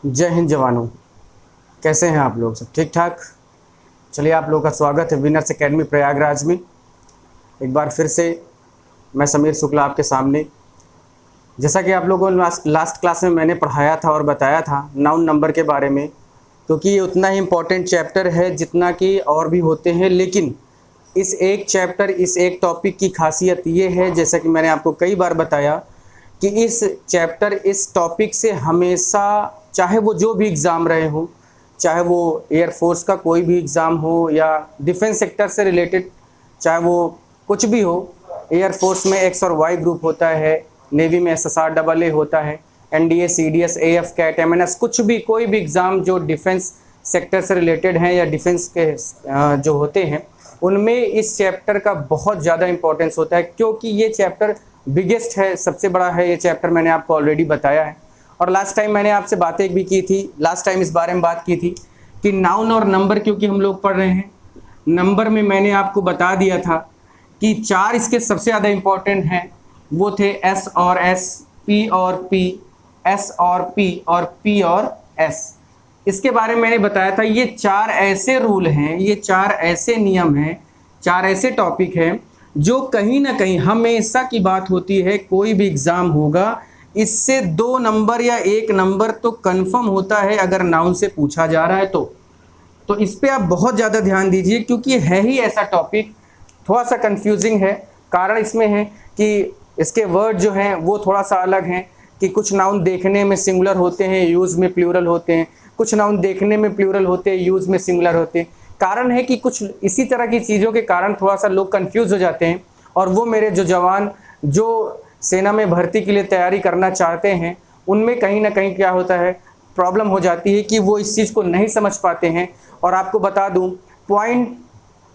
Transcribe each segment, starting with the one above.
जय हिंद जवानों। कैसे हैं आप लोग? सब ठीक ठाक? चलिए, आप लोगों का स्वागत है विनर्स एकेडमी प्रयागराज में। एक बार फिर से मैं समीर शुक्ला आपके सामने। जैसा कि आप लोगों को लास्ट क्लास में मैंने पढ़ाया था और बताया था नाउन नंबर के बारे में, क्योंकि ये उतना ही इम्पोर्टेंट चैप्टर है जितना कि और भी होते हैं। लेकिन इस एक टॉपिक की खासियत ये है, जैसा कि मैंने आपको कई बार बताया, कि इस टॉपिक से हमेशा, चाहे वो जो भी एग्ज़ाम रहे हो, चाहे वो एयरफोर्स का कोई भी एग्ज़ाम हो या डिफेंस सेक्टर से रिलेटेड, चाहे वो कुछ भी हो। एयरफोर्स में एक्स और वाई ग्रुप होता है, नेवी में SSR AA होता है, NDA CDS AF CAT MNS, कुछ भी कोई भी एग्ज़ाम जो डिफेंस सेक्टर से रिलेटेड हैं या डिफेंस के जो होते हैं, उनमें इस चैप्टर का बहुत ज़्यादा इंपॉर्टेंस होता है, क्योंकि ये चैप्टर बिगेस्ट है, सबसे बड़ा है ये चैप्टर। मैंने आपको ऑलरेडी बताया है और लास्ट टाइम मैंने आपसे बातें भी की थी। लास्ट टाइम इस बारे में बात की थी कि नाउन और नंबर, क्योंकि हम लोग पढ़ रहे हैं नंबर में, मैंने आपको बता दिया था कि 4 इसके सबसे ज़्यादा इम्पोर्टेंट हैं। वो थे S और S, P और P, S और P और P और S। इसके बारे में मैंने बताया था, ये 4 ऐसे रूल हैं, ये 4 ऐसे नियम हैं, 4 ऐसे टॉपिक हैं जो कहीं ना कहीं हमेशा की बात होती है। कोई भी एग्ज़ाम होगा, इससे 2 नंबर या 1 नंबर तो कंफर्म होता है अगर नाउन से पूछा जा रहा है तो इस पे आप बहुत ज़्यादा ध्यान दीजिए, क्योंकि है ही ऐसा टॉपिक, थोड़ा सा कंफ्यूजिंग है। कारण इसमें है कि इसके वर्ड जो हैं वो थोड़ा सा अलग हैं, कि कुछ नाउन देखने में सिंगुलर होते हैं, यूज़ में प्लूरल होते हैं, कुछ नाउन देखने में प्लूरल होते हैं, यूज़ में सिंगुलर होते हैं। कारण है कि कुछ इसी तरह की चीज़ों के कारण थोड़ा सा लोग कंफ्यूज हो जाते हैं, और वो मेरे जो जवान जो सेना में भर्ती के लिए तैयारी करना चाहते हैं, उनमें कहीं ना कहीं क्या होता है, प्रॉब्लम हो जाती है कि वो इस चीज़ को नहीं समझ पाते हैं। और आपको बता दूं, पॉइंट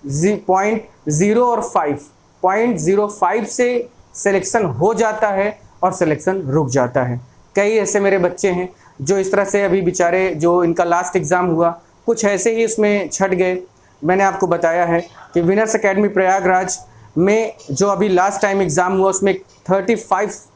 0.05 से सिलेक्शन हो जाता है और सिलेक्शन रुक जाता है। कई ऐसे मेरे बच्चे हैं जो इस तरह से अभी बेचारे, जो इनका लास्ट एग्ज़ाम हुआ, कुछ ऐसे ही उसमें छट गए। मैंने आपको बताया है कि विनर्स एकेडमी प्रयागराज में जो अभी लास्ट टाइम एग्ज़ाम हुआ, उसमें 35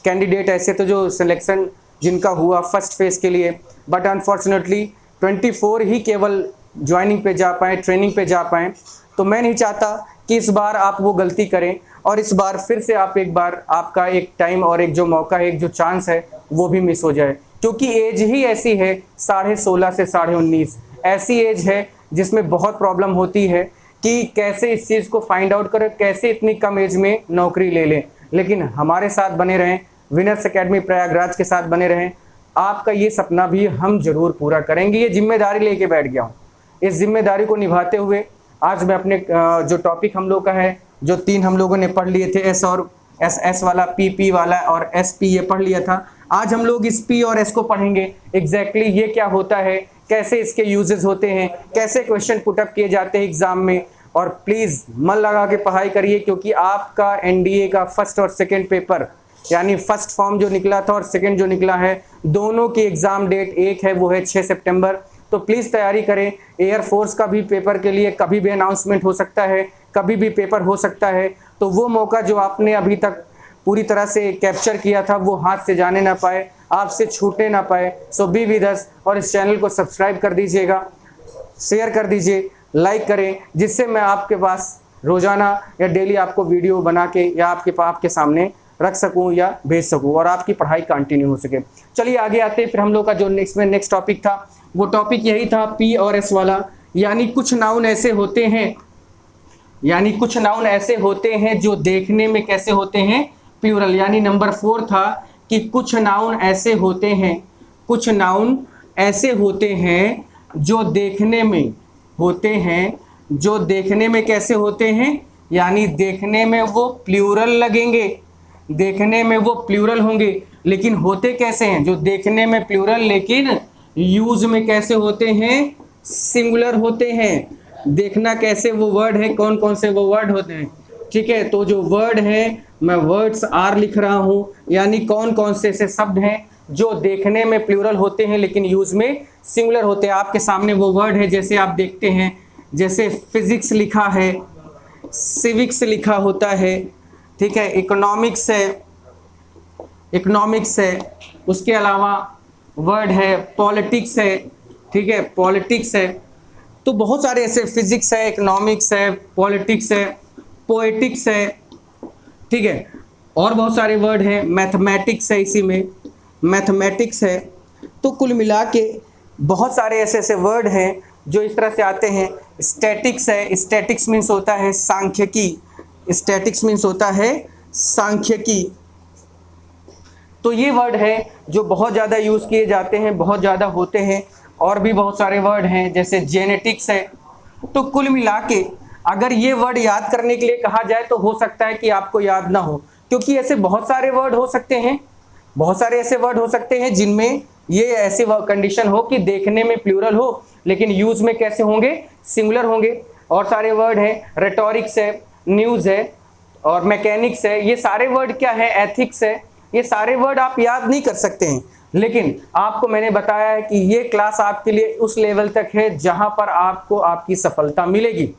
कैंडिडेट ऐसे थे जो सिलेक्शन जिनका हुआ फर्स्ट फेज़ के लिए, बट अनफॉर्चुनेटली 24 ही केवल ज्वाइनिंग पे जा पाए, ट्रेनिंग पे जा पाए। तो मैं नहीं चाहता कि इस बार आप वो गलती करें और इस बार फिर से आप एक बार, आपका एक टाइम और एक जो मौका है, एक जो चांस है, वो भी मिस हो जाए। क्योंकि एज ही ऐसी है, 16.5 से 19.5 ऐसी एज है जिसमें बहुत प्रॉब्लम होती है कि कैसे इस चीज़ को फाइंड आउट करें, कैसे इतनी कम एज में नौकरी ले लें। लेकिन हमारे साथ बने रहें, विनर्स एकेडमी प्रयागराज के साथ बने रहें, आपका ये सपना भी हम जरूर पूरा करेंगे। ये जिम्मेदारी लेके बैठ गया हूँ। इस जिम्मेदारी को निभाते हुए आज मैं अपने जो टॉपिक हम लोग का है, जो 3 हम लोगों ने पढ़ लिए थे, एस और एस वाला, पी वाला और SP, ये पढ़ लिया था। आज हम लोग इस P और S को पढ़ेंगे। एग्जैक्टली ये क्या होता है, कैसे इसके यूजेस होते हैं, कैसे क्वेश्चन पुटअप किए जाते हैं एग्जाम में। और प्लीज़ मन लगा के पढ़ाई करिए, क्योंकि आपका NDA का फर्स्ट और सेकेंड पेपर, यानी फर्स्ट फॉर्म जो निकला था और सेकेंड जो निकला है, दोनों की एग्ज़ाम डेट एक है, वो है 6 सितंबर। तो प्लीज़ तैयारी करें। एयरफोर्स का भी पेपर के लिए कभी भी अनाउंसमेंट हो सकता है, कभी भी पेपर हो सकता है। तो वो मौका जो आपने अभी तक पूरी तरह से कैप्चर किया था, वो हाथ से जाने ना पाए, आपसे छूटने ना पाए। सो बी विद अस, और इस चैनल को सब्सक्राइब कर दीजिएगा, शेयर कर दीजिए, लाइक करें, जिससे मैं आपके पास रोज़ाना या डेली आपको वीडियो बना के या आपके सामने रख सकूं या भेज सकूं और आपकी पढ़ाई कंटिन्यू हो सके। चलिए आगे आते हैं। फिर हम लोग का जो नेक्स्ट टॉपिक था, वो टॉपिक यही था P और S वाला। यानी कुछ नाउन ऐसे होते हैं, जो देखने में कैसे होते हैं, प्लूरल। यानी नंबर 4 था कि कुछ नाउन ऐसे होते हैं जो देखने में कैसे होते हैं, यानी देखने में वो प्लूरल लगेंगे, देखने में वो प्लूरल होंगे, लेकिन होते कैसे हैं, जो देखने में प्लूरल लेकिन यूज में कैसे होते हैं, सिंगुलर होते हैं। देखना कैसे वो वर्ड है, कौन कौन से वो वर्ड होते हैं, ठीक है। तो जो वर्ड है, मैं वर्ड्स आर लिख रहा हूं, यानी कौन कौन से ऐसे शब्द हैं जो देखने में प्लूरल होते हैं लेकिन यूज में सिंगुलर होते हैं। आपके सामने वो वर्ड है, जैसे आप देखते हैं, जैसे फिजिक्स लिखा है, सिविक्स लिखा होता है, ठीक है, इकोनॉमिक्स है, उसके अलावा वर्ड है, पॉलिटिक्स है, ठीक है, पॉलिटिक्स है, तो बहुत सारे ऐसे, फिजिक्स है, इकोनॉमिक्स है, पॉलिटिक्स है, पोएटिक्स है, ठीक है, और बहुत सारे वर्ड हैं, मैथमेटिक्स है, इसी में मैथमेटिक्स है। तो कुल मिला के बहुत सारे ऐसे ऐसे वर्ड हैं जो इस तरह से आते हैं। स्टैटिक्स है, स्टैटिक्स मीन्स होता है सांख्यिकी, स्टैटिक्स मीन्स होता है सांख्यिकी। तो ये वर्ड है जो बहुत ज़्यादा यूज़ किए जाते हैं, बहुत ज़्यादा होते हैं। और भी बहुत सारे वर्ड हैं जैसे जेनेटिक्स है। तो कुल मिला के अगर ये वर्ड याद करने के लिए कहा जाए तो हो सकता है कि आपको याद ना हो, क्योंकि ऐसे बहुत सारे वर्ड हो सकते हैं, बहुत सारे ऐसे वर्ड हो सकते हैं जिनमें ये ऐसी कंडीशन हो कि देखने में प्लूरल हो लेकिन यूज में कैसे होंगे, सिंगुलर होंगे। और सारे वर्ड हैं, रेटोरिक्स है, न्यूज़ है और मैकेनिक्स है। ये सारे वर्ड क्या है, एथिक्स है। ये सारे वर्ड आप याद नहीं कर सकते हैं, लेकिन आपको मैंने बताया है कि ये क्लास आपके लिए उस लेवल तक है जहां पर आपको आपकी सफलता मिलेगी।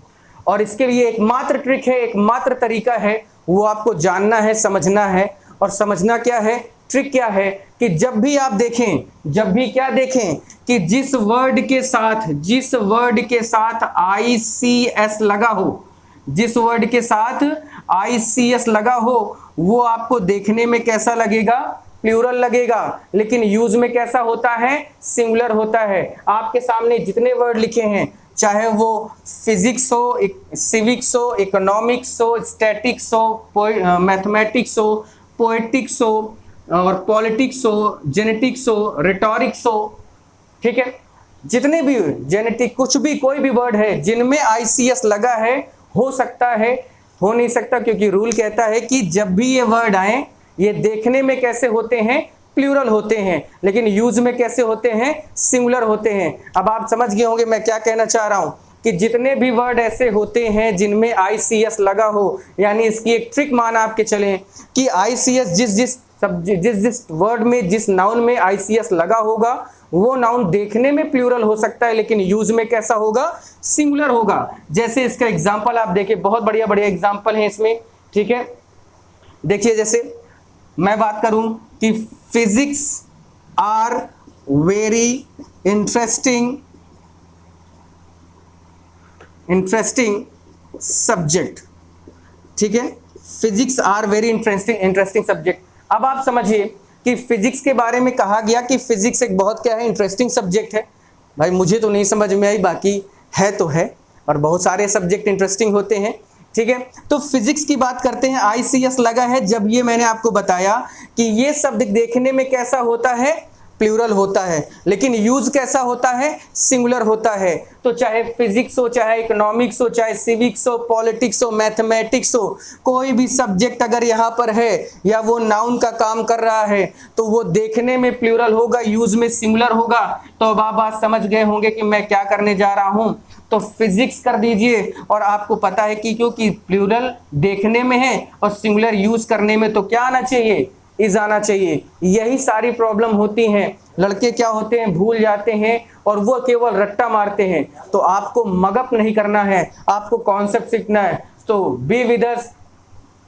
और इसके लिए एकमात्र ट्रिक है, एकमात्र तरीका है, वो आपको जानना है, समझना है। और समझना क्या है, ट्रिक क्या है कि जब भी आप देखें, जब भी क्या देखें कि जिस वर्ड के साथ ICS लगा हो, जिस वर्ड के साथ ICS लगा हो वो आपको देखने में कैसा लगेगा, प्लूरल लगेगा, लेकिन यूज में कैसा होता है, सिंगुलर होता है। आपके सामने जितने वर्ड लिखे हैं, चाहे वो फिजिक्स हो, सिविक्स हो, इकोनॉमिक्स हो, स्टैटिक्स हो, मैथमेटिक्स हो, पोएटिक्स हो और पॉलिटिक्स हो, जेनेटिक्स हो, रिटोरिक्स हो, ठीक है, जितने भी जेनेटिक कुछ भी कोई भी वर्ड है जिनमें ICS लगा है, हो सकता है, हो नहीं सकता, क्योंकि रूल कहता है कि जब भी ये वर्ड आए ये देखने में कैसे होते हैं, प्लूरल होते हैं, लेकिन यूज में कैसे होते हैं, सिंगुलर होते हैं। अब आप समझ गए होंगे मैं क्या कहना चाह रहा हूं कि जितने भी वर्ड ऐसे होते हैं जिनमें ICS लगा हो, यानी इसकी एक ट्रिक मान आपके चलें कि ICS जिस वर्ड में, जिस नाउन में ICS लगा होगा वो नाउन देखने में प्लूरल हो सकता है लेकिन यूज में कैसा होगा, सिंगुलर होगा। जैसे इसका एग्जांपल आप देखिए, बहुत बढ़िया बढ़िया एग्जांपल है इसमें, ठीक है। देखिए जैसे मैं बात करूं कि physics are very interesting subject, ठीक है, physics are very interesting subject. अब आप समझिए कि फिजिक्स के बारे में कहा गया कि फिजिक्स एक बहुत क्या है, इंटरेस्टिंग सब्जेक्ट है। भाई मुझे तो नहीं समझ में आई, बाकी है तो है, और बहुत सारे सब्जेक्ट इंटरेस्टिंग होते हैं, ठीक है। तो फिजिक्स की बात करते हैं, ICS लगा है जब ये मैंने आपको बताया कि ये शब्द देखने में कैसा होता है, प्लूरल होता है, लेकिन यूज कैसा होता है, सिंगुलर होता है। तो चाहे फिजिक्स हो, चाहे इकोनॉमिक्स हो, चाहे सिविक्स हो, पॉलिटिक्स हो, मैथमेटिक्स हो, कोई भी सब्जेक्ट अगर यहाँ पर है या वो नाउन का काम कर रहा है तो वो देखने में प्लूरल होगा, यूज में सिंगुलर होगा। तो अब आप बात समझ गए होंगे कि मैं क्या करने जा रहा हूँ। तो फिजिक्स कर दीजिए, और आपको पता है कि क्योंकि प्लूरल देखने में है और सिंगुलर यूज करने में तो क्या आना चाहिए, इज आना चाहिए। यही सारी प्रॉब्लम होती हैं, लड़के क्या होते हैं, भूल जाते हैं और वो केवल रट्टा मारते हैं। तो आपको मगअप नहीं करना है, आपको कॉन्सेप्ट सीखना है। तो be with us,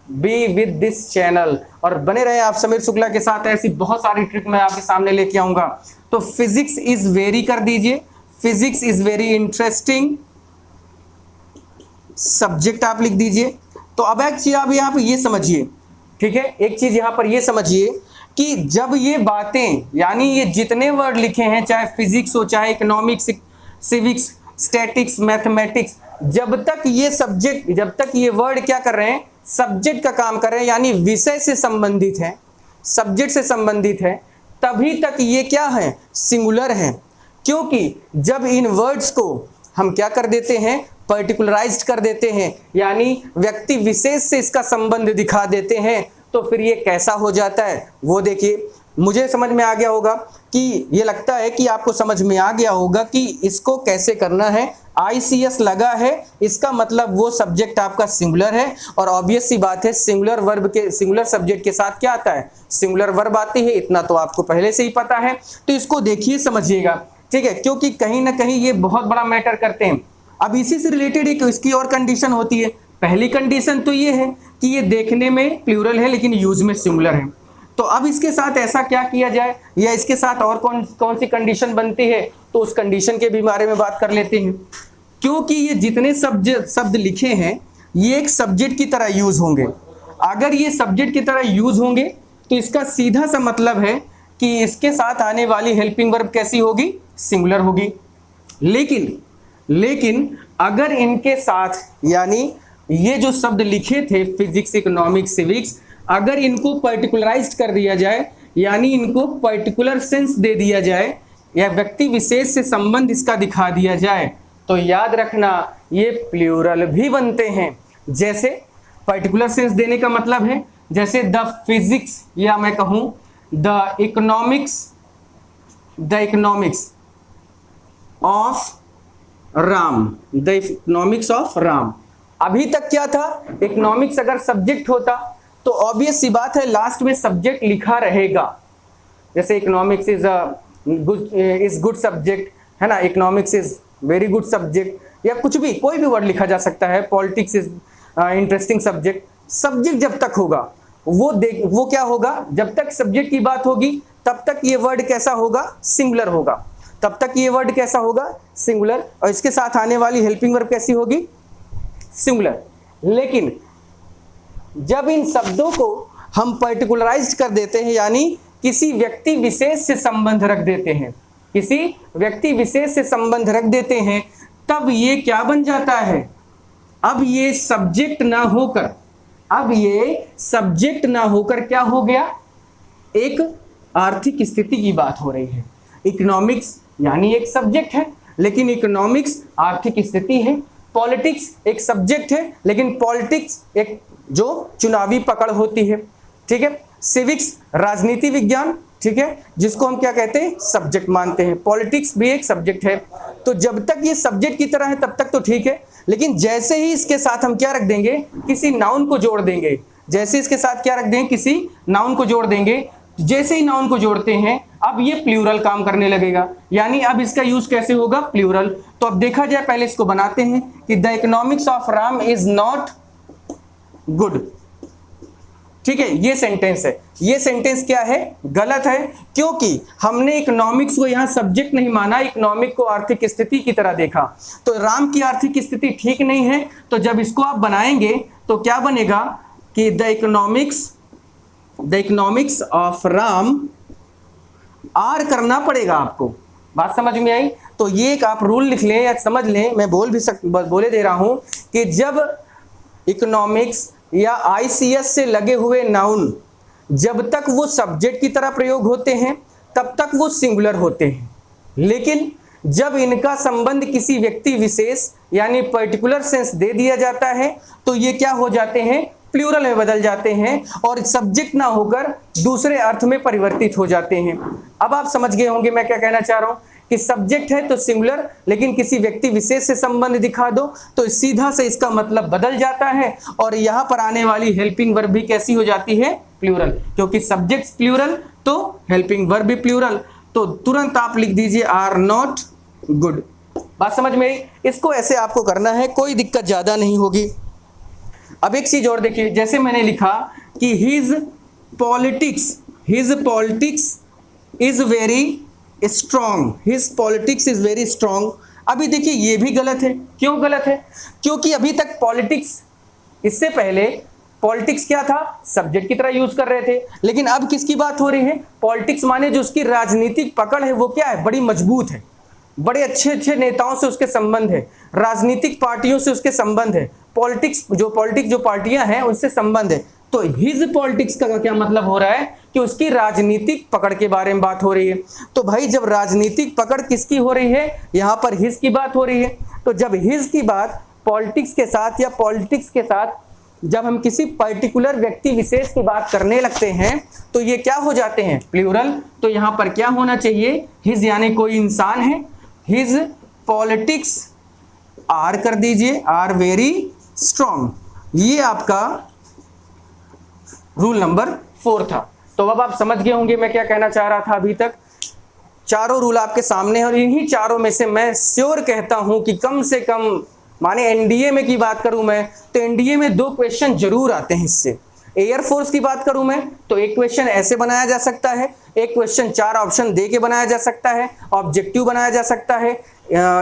be with this channel, और बने रहे आप समीर शुक्ला के साथ। ऐसी बहुत सारी ट्रिक मैं आपके सामने लेके आऊंगा। तो फिजिक्स इज वेरी कर दीजिए, physics is very interesting subject आप लिख दीजिए। तो अब एक चीज आप यहाँ पे ये समझिए, ठीक है, एक चीज यहां पर ये समझिए कि जब ये बातें, यानी ये जितने वर्ड लिखे हैं, चाहे फिजिक्स हो, चाहे इकोनॉमिक्स, सिविक्स, स्टैटिक्स, मैथमेटिक्स, जब तक ये सब्जेक्ट, जब तक ये वर्ड क्या कर रहे हैं, सब्जेक्ट का काम कर रहे हैं, यानी विषय से संबंधित है, सब्जेक्ट से संबंधित है, तभी तक ये क्या है, सिंगुलर है। क्योंकि जब इन वर्ड्स को हम क्या कर देते हैं, पर्टिकुलराइज्ड कर देते हैं, यानी व्यक्ति विशेष से इसका संबंध दिखा देते हैं, तो फिर ये कैसा हो जाता है वो देखिए। मुझे समझ में आ गया होगा कि ये लगता है कि आपको समझ में आ गया होगा कि इसको कैसे करना है। ICS लगा है, इसका मतलब वो सब्जेक्ट आपका सिंगुलर है, और ऑब्वियस सी बात है सिंगुलर वर्ब के, सिंगुलर सब्जेक्ट के साथ क्या आता है, सिंगुलर वर्ब आती है, इतना तो आपको पहले से ही पता है। तो इसको देखिए, समझिएगा, ठीक है, क्योंकि कहीं ना कहीं ये बहुत बड़ा मैटर करते हैं। अब इसी से रिलेटेड एक इसकी और कंडीशन होती है। पहली कंडीशन तो ये है कि ये देखने में प्लूरल है लेकिन यूज में सिंगुलर है। तो अब इसके साथ ऐसा क्या किया जाए, या इसके साथ और कौन कौन सी कंडीशन बनती है, तो उस कंडीशन के भी बारे में बात कर लेते हैं। क्योंकि ये जितने शब्द लिखे हैं ये एक सब्जेक्ट की तरह यूज होंगे। अगर ये सब्जेक्ट की तरह यूज होंगे तो इसका सीधा सा मतलब है कि इसके साथ आने वाली हेल्पिंग वर्ब कैसी होगी, सिंगुलर होगी। लेकिन अगर इनके साथ, यानी ये जो शब्द लिखे थे फिजिक्स, इकोनॉमिक्स, सिविक्स, अगर इनको पर्टिकुलराइज्ड कर दिया जाए, यानी इनको पर्टिकुलर सेंस दे दिया जाए, या व्यक्ति विशेष से संबंध इसका दिखा दिया जाए, तो याद रखना ये प्लूरल भी बनते हैं। जैसे पर्टिकुलर सेंस देने का मतलब है, जैसे द फिजिक्स, या मैं कहूं the economics of Ram, the economics of Ram. अभी तक क्या था, इकोनॉमिक्स अगर सब्जेक्ट होता तो ऑब्वियस सी बात है लास्ट में सब्जेक्ट लिखा रहेगा। जैसे इकोनॉमिक्स इज गुड सब्जेक्ट, है ना, economics is very good subject, या कुछ भी, कोई भी वर्ड लिखा जा सकता है। Politics is interesting subject. Subject जब तक होगा वो क्या होगा, जब तक सब्जेक्ट की बात होगी तब तक ये वर्ड कैसा होगा, सिंगुलर होगा। तब तक ये वर्ड कैसा होगा, सिंगुलर, और इसके साथ आने वाली हेल्पिंग वर्ब कैसी होगी, सिंगुलर। लेकिन जब इन शब्दों को हम पर्टिकुलराइज्ड कर देते हैं, यानी किसी व्यक्ति विशेष से संबंध रख देते हैं, किसी व्यक्ति विशेष से संबंध रख देते हैं, तब ये क्या बन जाता है, अब ये सब्जेक्ट ना होकर क्या हो गया, एक आर्थिक स्थिति की बात हो रही है। इकोनॉमिक्स यानी एक सब्जेक्ट है, लेकिन इकोनॉमिक्स आर्थिक स्थिति है। पॉलिटिक्स एक सब्जेक्ट है, लेकिन पॉलिटिक्स एक जो चुनावी पकड़ होती है, ठीक है। सिविक्स राजनीति विज्ञान, ठीक है, जिसको हम क्या कहते हैं, सब्जेक्ट मानते हैं। पॉलिटिक्स भी एक सब्जेक्ट है। तो जब तक ये सब्जेक्ट की तरह है तब तक तो ठीक है, लेकिन जैसे ही इसके साथ हम क्या रख देंगे, किसी नाउन को जोड़ देंगे, जैसे इसके साथ क्या रख देंगे, किसी नाउन को जोड़ देंगे, जैसे ही नाउन को जोड़ते हैं अब ये प्लूरल काम करने लगेगा, यानी अब इसका यूज कैसे होगा, प्लूरल। तो अब देखा जाए, पहले इसको बनाते हैं कि the economics of Ram is not good, ठीक है, ये सेंटेंस है। ये सेंटेंस क्या है, गलत है, क्योंकि हमने इकोनॉमिक्स को यहां सब्जेक्ट नहीं माना, इकोनॉमिक को आर्थिक स्थिति की तरह देखा। तो राम की आर्थिक स्थिति ठीक नहीं है, तो जब इसको आप बनाएंगे तो क्या बनेगा कि द इकोनॉमिक्स ऑफ राम, आर करना पड़ेगा आपको। बात समझ में आई? तो ये एक आप रूल लिख लें या समझ लें, मैं बोले दे रहा हूं कि जब इकोनॉमिक्स या आईसीएस से लगे हुए नाउन जब तक वो सब्जेक्ट की तरह प्रयोग होते हैं तब तक वो सिंगुलर होते हैं, लेकिन जब इनका संबंध किसी व्यक्ति विशेष यानी पर्टिकुलर सेंस दे दिया जाता है तो ये क्या हो जाते हैं, प्लूरल में बदल जाते हैं और सब्जेक्ट ना होकर दूसरे अर्थ में परिवर्तित हो जाते हैं। अब आप समझ गए होंगे मैं क्या कहना चाह रहा हूं कि सब्जेक्ट है तो सिंगुलर, लेकिन किसी व्यक्ति विशेष से संबंध दिखा दो तो सीधा से इसका मतलब बदल जाता है और यहां पर आने वाली हेल्पिंग वर्ब भी कैसी हो जाती है, प्लूरल, क्योंकि सब्जेक्ट प्लूरल तो हेल्पिंग वर्ब भी प्लूरल। तो तुरंत आप लिख दीजिए आर नॉट गुड। बात समझ में आई? इसको ऐसे आपको करना है, कोई दिक्कत ज्यादा नहीं होगी। अब एक चीज और देखिए, जैसे मैंने लिखा कि his politics is very strong, his politics is very strong. अभी देखिए ये भी गलत है। क्यों गलत है? क्योंकि अभी तक पॉलिटिक्स, इससे पहले पॉलिटिक्स क्या था, सब्जेक्ट की तरह यूज कर रहे थे, लेकिन अब किसकी बात हो रही है, पॉलिटिक्स माने जो उसकी राजनीतिक पकड़ है वो क्या है, बड़ी मजबूत है, बड़े अच्छे अच्छे नेताओं से उसके संबंध है, राजनीतिक पार्टियों से उसके संबंध है, पॉलिटिक्स जो पार्टियां हैं उनसे संबंध है। तो हिज पॉलिटिक्स का क्या मतलब हो रहा है कि उसकी राजनीतिक पकड़ के बारे में बात हो रही है। तो भाई जब राजनीतिक पकड़ किसकी हो रही है, यहां पर हिज की बात हो रही है। तो जब हिज की बात पॉलिटिक्स के साथ या पॉलिटिक्स के साथ जब हम किसी पर्टिकुलर व्यक्ति विशेष की बात करने लगते हैं तो ये क्या हो जाते हैं, प्लूरल। तो यहां पर क्या होना चाहिए, हिज यानी कोई इंसान है, हिज पॉलिटिक्स आर कर दीजिए, आर वेरी स्ट्रॉन्ग। ये आपका रूल नंबर 4 था। तो अब आप समझ गए होंगे मैं क्या कहना चाह रहा था। अभी तक चारों रूल आपके सामने हैं और इन्हीं चारों में से मैं श्योर कहता हूं कि कम से कम, माने एनडीए में की बात करूं मैं तो एनडीए में 2 क्वेश्चन जरूर आते हैं इससे। एयरफोर्स की बात करूं मैं तो एक क्वेश्चन ऐसे बनाया जा सकता है, एक क्वेश्चन 4 ऑप्शन दे के बनाया जा सकता है, ऑब्जेक्टिव बनाया जा सकता है,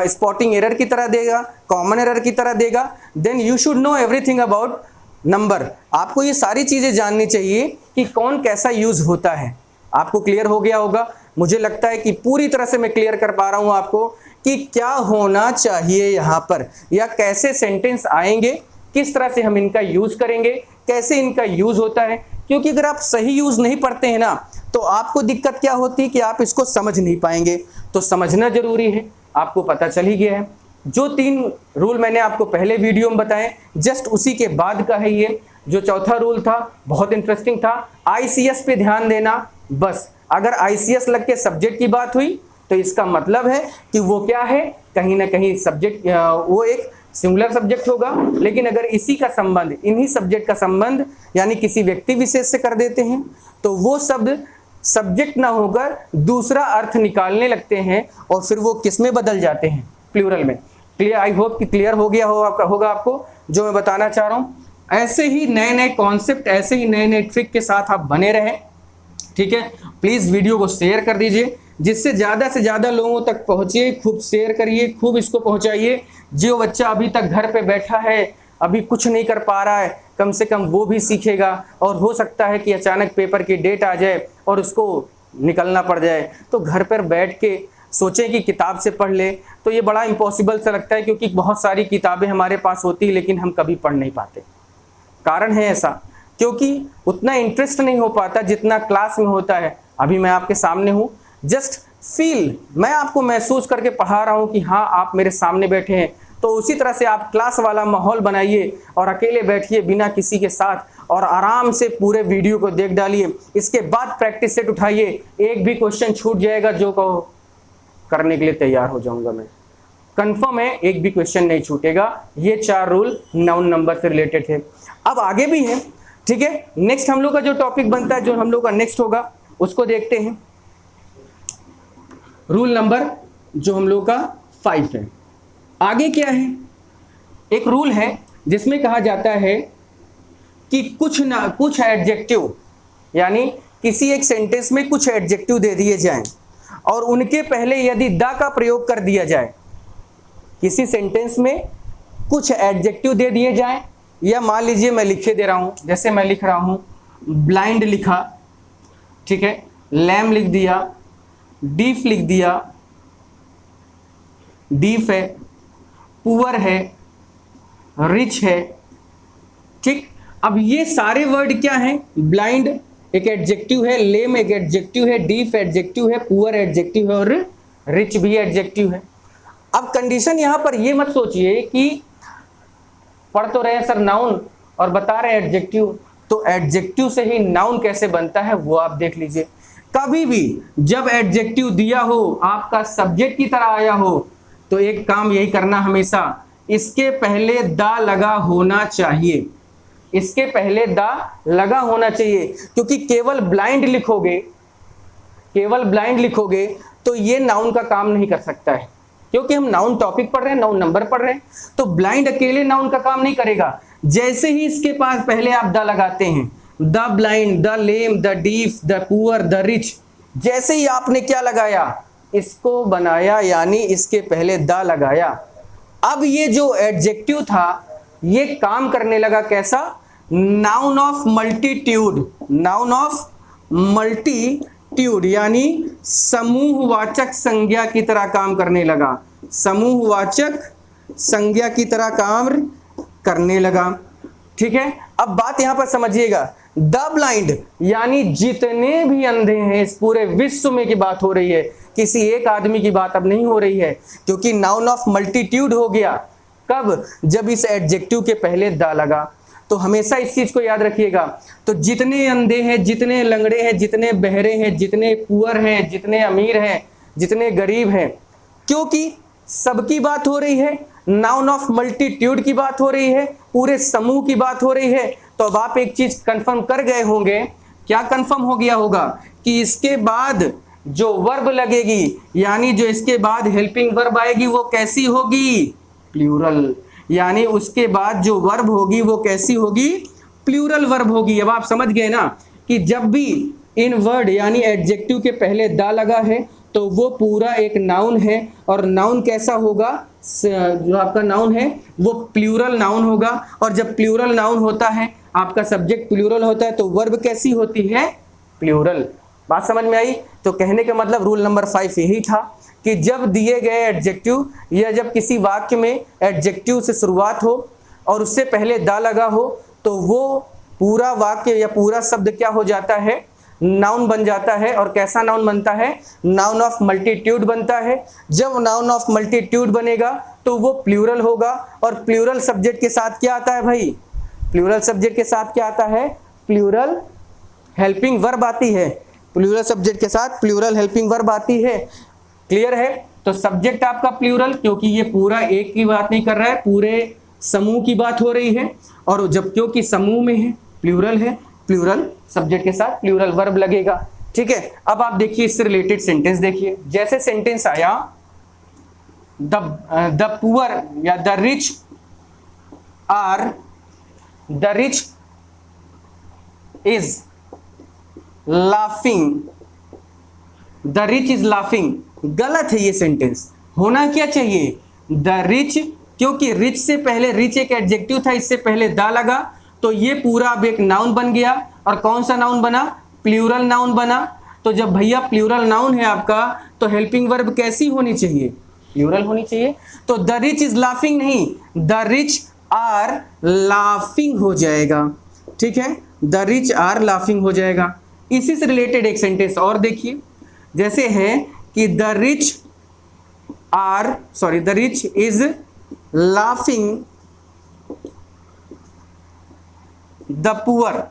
स्पॉटिंग एरर की तरह देगा, कॉमन एरर की तरह देगा। Then you should know everything about number. आपको ये सारी चीजें जाननी चाहिए कि कौन कैसा यूज होता है। आपको क्लियर हो गया होगा, मुझे लगता है कि पूरी तरह से मैं क्लियर कर पा रहा हूं आपको कि क्या होना चाहिए यहां पर, या कैसे सेंटेंस आएंगे, किस तरह से हम इनका यूज करेंगे, कैसे इनका यूज होता है। क्योंकि अगर आप सही यूज नहीं पढ़ते हैं ना तो आपको दिक्कत क्या होती है कि आप इसको समझ नहीं पाएंगे। तो समझना जरूरी है, आपको पता चल ही गया है। जो 3 रूल मैंने आपको पहले वीडियो में बताए जस्ट उसी के बाद का है ये। जो चौथा रूल था बहुत इंटरेस्टिंग था, आईसीएस पे ध्यान देना। बस अगर आईसीएस लग के सब्जेक्ट की बात हुई तो इसका मतलब है कि वो क्या है, कहीं ना कहीं सब्जेक्ट वो एक सिंगुलर सब्जेक्ट होगा। लेकिन अगर इसी का संबंध, इन्हीं सब्जेक्ट का संबंध यानी किसी व्यक्ति विशेष से कर देते हैं तो वो शब्द सब्जेक्ट ना होकर दूसरा अर्थ निकालने लगते हैं और फिर वो किस में बदल जाते हैं, प्लूरल में। क्लियर, आई होप कि क्लियर हो गया होगा आपको जो मैं बताना चाह रहा हूँ। ऐसे ही नए नए कॉन्सेप्ट, ऐसे ही नए नए ट्रिक के साथ आप बने रहें, ठीक है। प्लीज वीडियो को शेयर कर दीजिए जिससे ज्यादा से ज्यादा लोगों तक पहुंचिए। खूब शेयर करिए, खूब इसको पहुंचाइए। जो बच्चा अभी तक घर पे बैठा है, अभी कुछ नहीं कर पा रहा है, कम से कम वो भी सीखेगा। और हो सकता है कि अचानक पेपर की डेट आ जाए और उसको निकलना पड़ जाए, तो घर पर बैठ के सोचें कि किताब से पढ़ ले, तो ये बड़ा इम्पॉसिबल सा लगता है। क्योंकि बहुत सारी किताबें हमारे पास होती है लेकिन हम कभी पढ़ नहीं पाते। कारण है ऐसा क्योंकि उतना इंटरेस्ट नहीं हो पाता जितना क्लास में होता है। अभी मैं आपके सामने हूँ, जस्ट फील, मैं आपको महसूस करके पढ़ा रहा हूँ कि हाँ आप मेरे सामने बैठे हैं। तो उसी तरह से आप क्लास वाला माहौल बनाइए और अकेले बैठिए बिना किसी के साथ और आराम से पूरे वीडियो को देख डालिए। इसके बाद प्रैक्टिस सेट उठाइए, एक भी क्वेश्चन छूट जाएगा जो कहो करने के लिए तैयार हो जाऊंगा मैं। कंफर्म है, एक भी क्वेश्चन नहीं छूटेगा। ये 4 रूल नाउन नंबर से रिलेटेड है। अब आगे भी है, ठीक है। नेक्स्ट हम लोग का जो टॉपिक बनता है, जो हम लोग का नेक्स्ट होगा उसको देखते हैं। रूल नंबर जो हम लोग का 5 है। आगे क्या है, एक रूल है जिसमें कहा जाता है कि कुछ एडजेक्टिव यानी किसी एक सेंटेंस में कुछ एडजेक्टिव दे दिए जाएं और उनके पहले यदि द का प्रयोग कर दिया जाए। किसी सेंटेंस में कुछ एडजेक्टिव दे दिए जाएं, या मान लीजिए मैं लिखे दे रहा हूं, जैसे मैं लिख रहा हूं ब्लाइंड लिखा, ठीक है, लैम लिख दिया, डीफ लिख दिया, डीफ है, पुअर है, रिच है, ठीक। अब ये सारे वर्ड क्या हैं, ब्लाइंड एक एडजेक्टिव है, लेम एक एडजेक्टिव है, डीफ एडजेक्टिव है, पुअर एडजेक्टिव है और रिच भी एडजेक्टिव है। अब कंडीशन यहां पर ये मत सोचिए कि पढ़ तो रहे हैं सर नाउन और बता रहे हैं एडजेक्टिव, तो एडजेक्टिव से ही नाउन कैसे बनता है वो आप देख लीजिए। कभी भी जब एडजेक्टिव दिया हो, आपका सब्जेक्ट की तरह आया हो, तो एक काम यही करना हमेशा, इसके पहले द लगा होना चाहिए। इसके पहले द लगा होना चाहिए, क्योंकि केवल ब्लाइंड लिखोगे तो ये नाउन का काम नहीं कर सकता है। क्योंकि हम नाउन टॉपिक पढ़ रहे हैं, नाउन नंबर पढ़ रहे हैं, तो ब्लाइंड अकेले नाउन का काम नहीं करेगा। जैसे ही इसके पास पहले आप द लगाते हैं, the blind, the lame, the deaf, the poor, the rich, जैसे ही आपने क्या लगाया, इसको बनाया, यानी इसके पहले द लगाया। अब ये जो एडजेक्टिव था ये काम करने लगा कैसा, noun of multitude, noun of multitude यानी समूहवाचक संज्ञा की तरह काम करने लगा, समूहवाचक संज्ञा की तरह काम करने लगा, ठीक है। अब बात यहां पर समझिएगा, द ब्लाइंड यानी जितने भी अंधे हैं इस पूरे विश्व में की बात हो रही है, किसी एक आदमी की बात अब नहीं हो रही है, क्योंकि नाउन ऑफ मल्टीट्यूड हो गया। कब, जब इस एडजेक्टिव के पहले द लगा। तो हमेशा इस चीज को याद रखिएगा। तो जितने अंधे हैं, जितने लंगड़े हैं, जितने बहरे हैं, जितने पुअर हैं, जितने अमीर हैं, जितने गरीब हैं, क्योंकि सबकी बात हो रही है, नाउन ऑफ मल्टीट्यूड की बात हो रही है, पूरे समूह की बात हो रही है। तो अब आप एक चीज कंफर्म कर गए होंगे, क्या कंफर्म हो गया होगा कि इसके बाद जो वर्ब लगेगी, यानी जो इसके बाद हेल्पिंग वर्ब आएगी, वो कैसी होगी, प्लूरल। यानी उसके बाद जो वर्ब होगी वो कैसी होगी, प्लूरल वर्ब होगी। अब आप समझ गए ना कि जब भी इन वर्ड यानी एडजेक्टिव के पहले दा लगा है तो वो पूरा एक नाउन है, और नाउन कैसा होगा, जो आपका नाउन है वो प्लूरल नाउन होगा। और जब प्लूरल नाउन होता है, आपका सब्जेक्ट प्लूरल होता है, तो वर्ब कैसी होती है, प्लूरल। बात समझ में आई? तो कहने का मतलब रूल नंबर 5 यही था कि जब दिए गए एडजेक्टिव या जब किसी वाक्य में एडजेक्टिव से शुरुआत हो और उससे पहले दा लगा हो तो वो पूरा वाक्य या पूरा शब्द क्या हो जाता है, नाउन बन जाता है। और कैसा नाउन बनता है, नाउन ऑफ मल्टीट्यूड बनता है। जब नाउन ऑफ मल्टीट्यूड बनेगा तो वो प्लूरल होगा। और प्लूरल सब्जेक्ट के साथ क्या आता है भाई, प्लूरल सब्जेक्ट के साथ क्या आता है, प्लूरल हेल्पिंग वर्ब आती है। प्लूरल सब्जेक्ट के साथ प्लूरल हेल्पिंग वर्ब आती है। क्लियर है? तो सब्जेक्ट आपका प्लूरल, क्योंकि ये पूरा एक की बात नहीं कर रहा है, पूरे समूह की बात हो रही है। और जब क्योंकि समूह में है, प्लूरल है, प्लूरल सब्जेक्ट के साथ प्लूरल वर्ब लगेगा। ठीक है, अब आप देखिए इससे रिलेटेड सेंटेंस देखिए। जैसे सेंटेंस आया द पुअर या the rich is laughing, the rich is laughing. गलत है ये सेंटेंस। होना क्या चाहिए, द रिच, क्योंकि रिच से पहले, रिच एक एडजेक्टिव था, इससे पहले दा लगा तो ये पूरा अब एक नाउन बन गया। और कौन सा नाउन बना, प्लूरल नाउन बना। तो जब भैया प्लूरल नाउन है आपका तो हेल्पिंग वर्ब कैसी होनी चाहिए, प्लूरल होनी चाहिए। तो द रिच इज लाफिंग नहीं, द रिच आर लाफिंग हो जाएगा। ठीक है, द रिच आर लाफिंग हो जाएगा। इसी से रिलेटेड एक सेंटेंस और देखिए, जैसे है कि the rich is laughing the poor.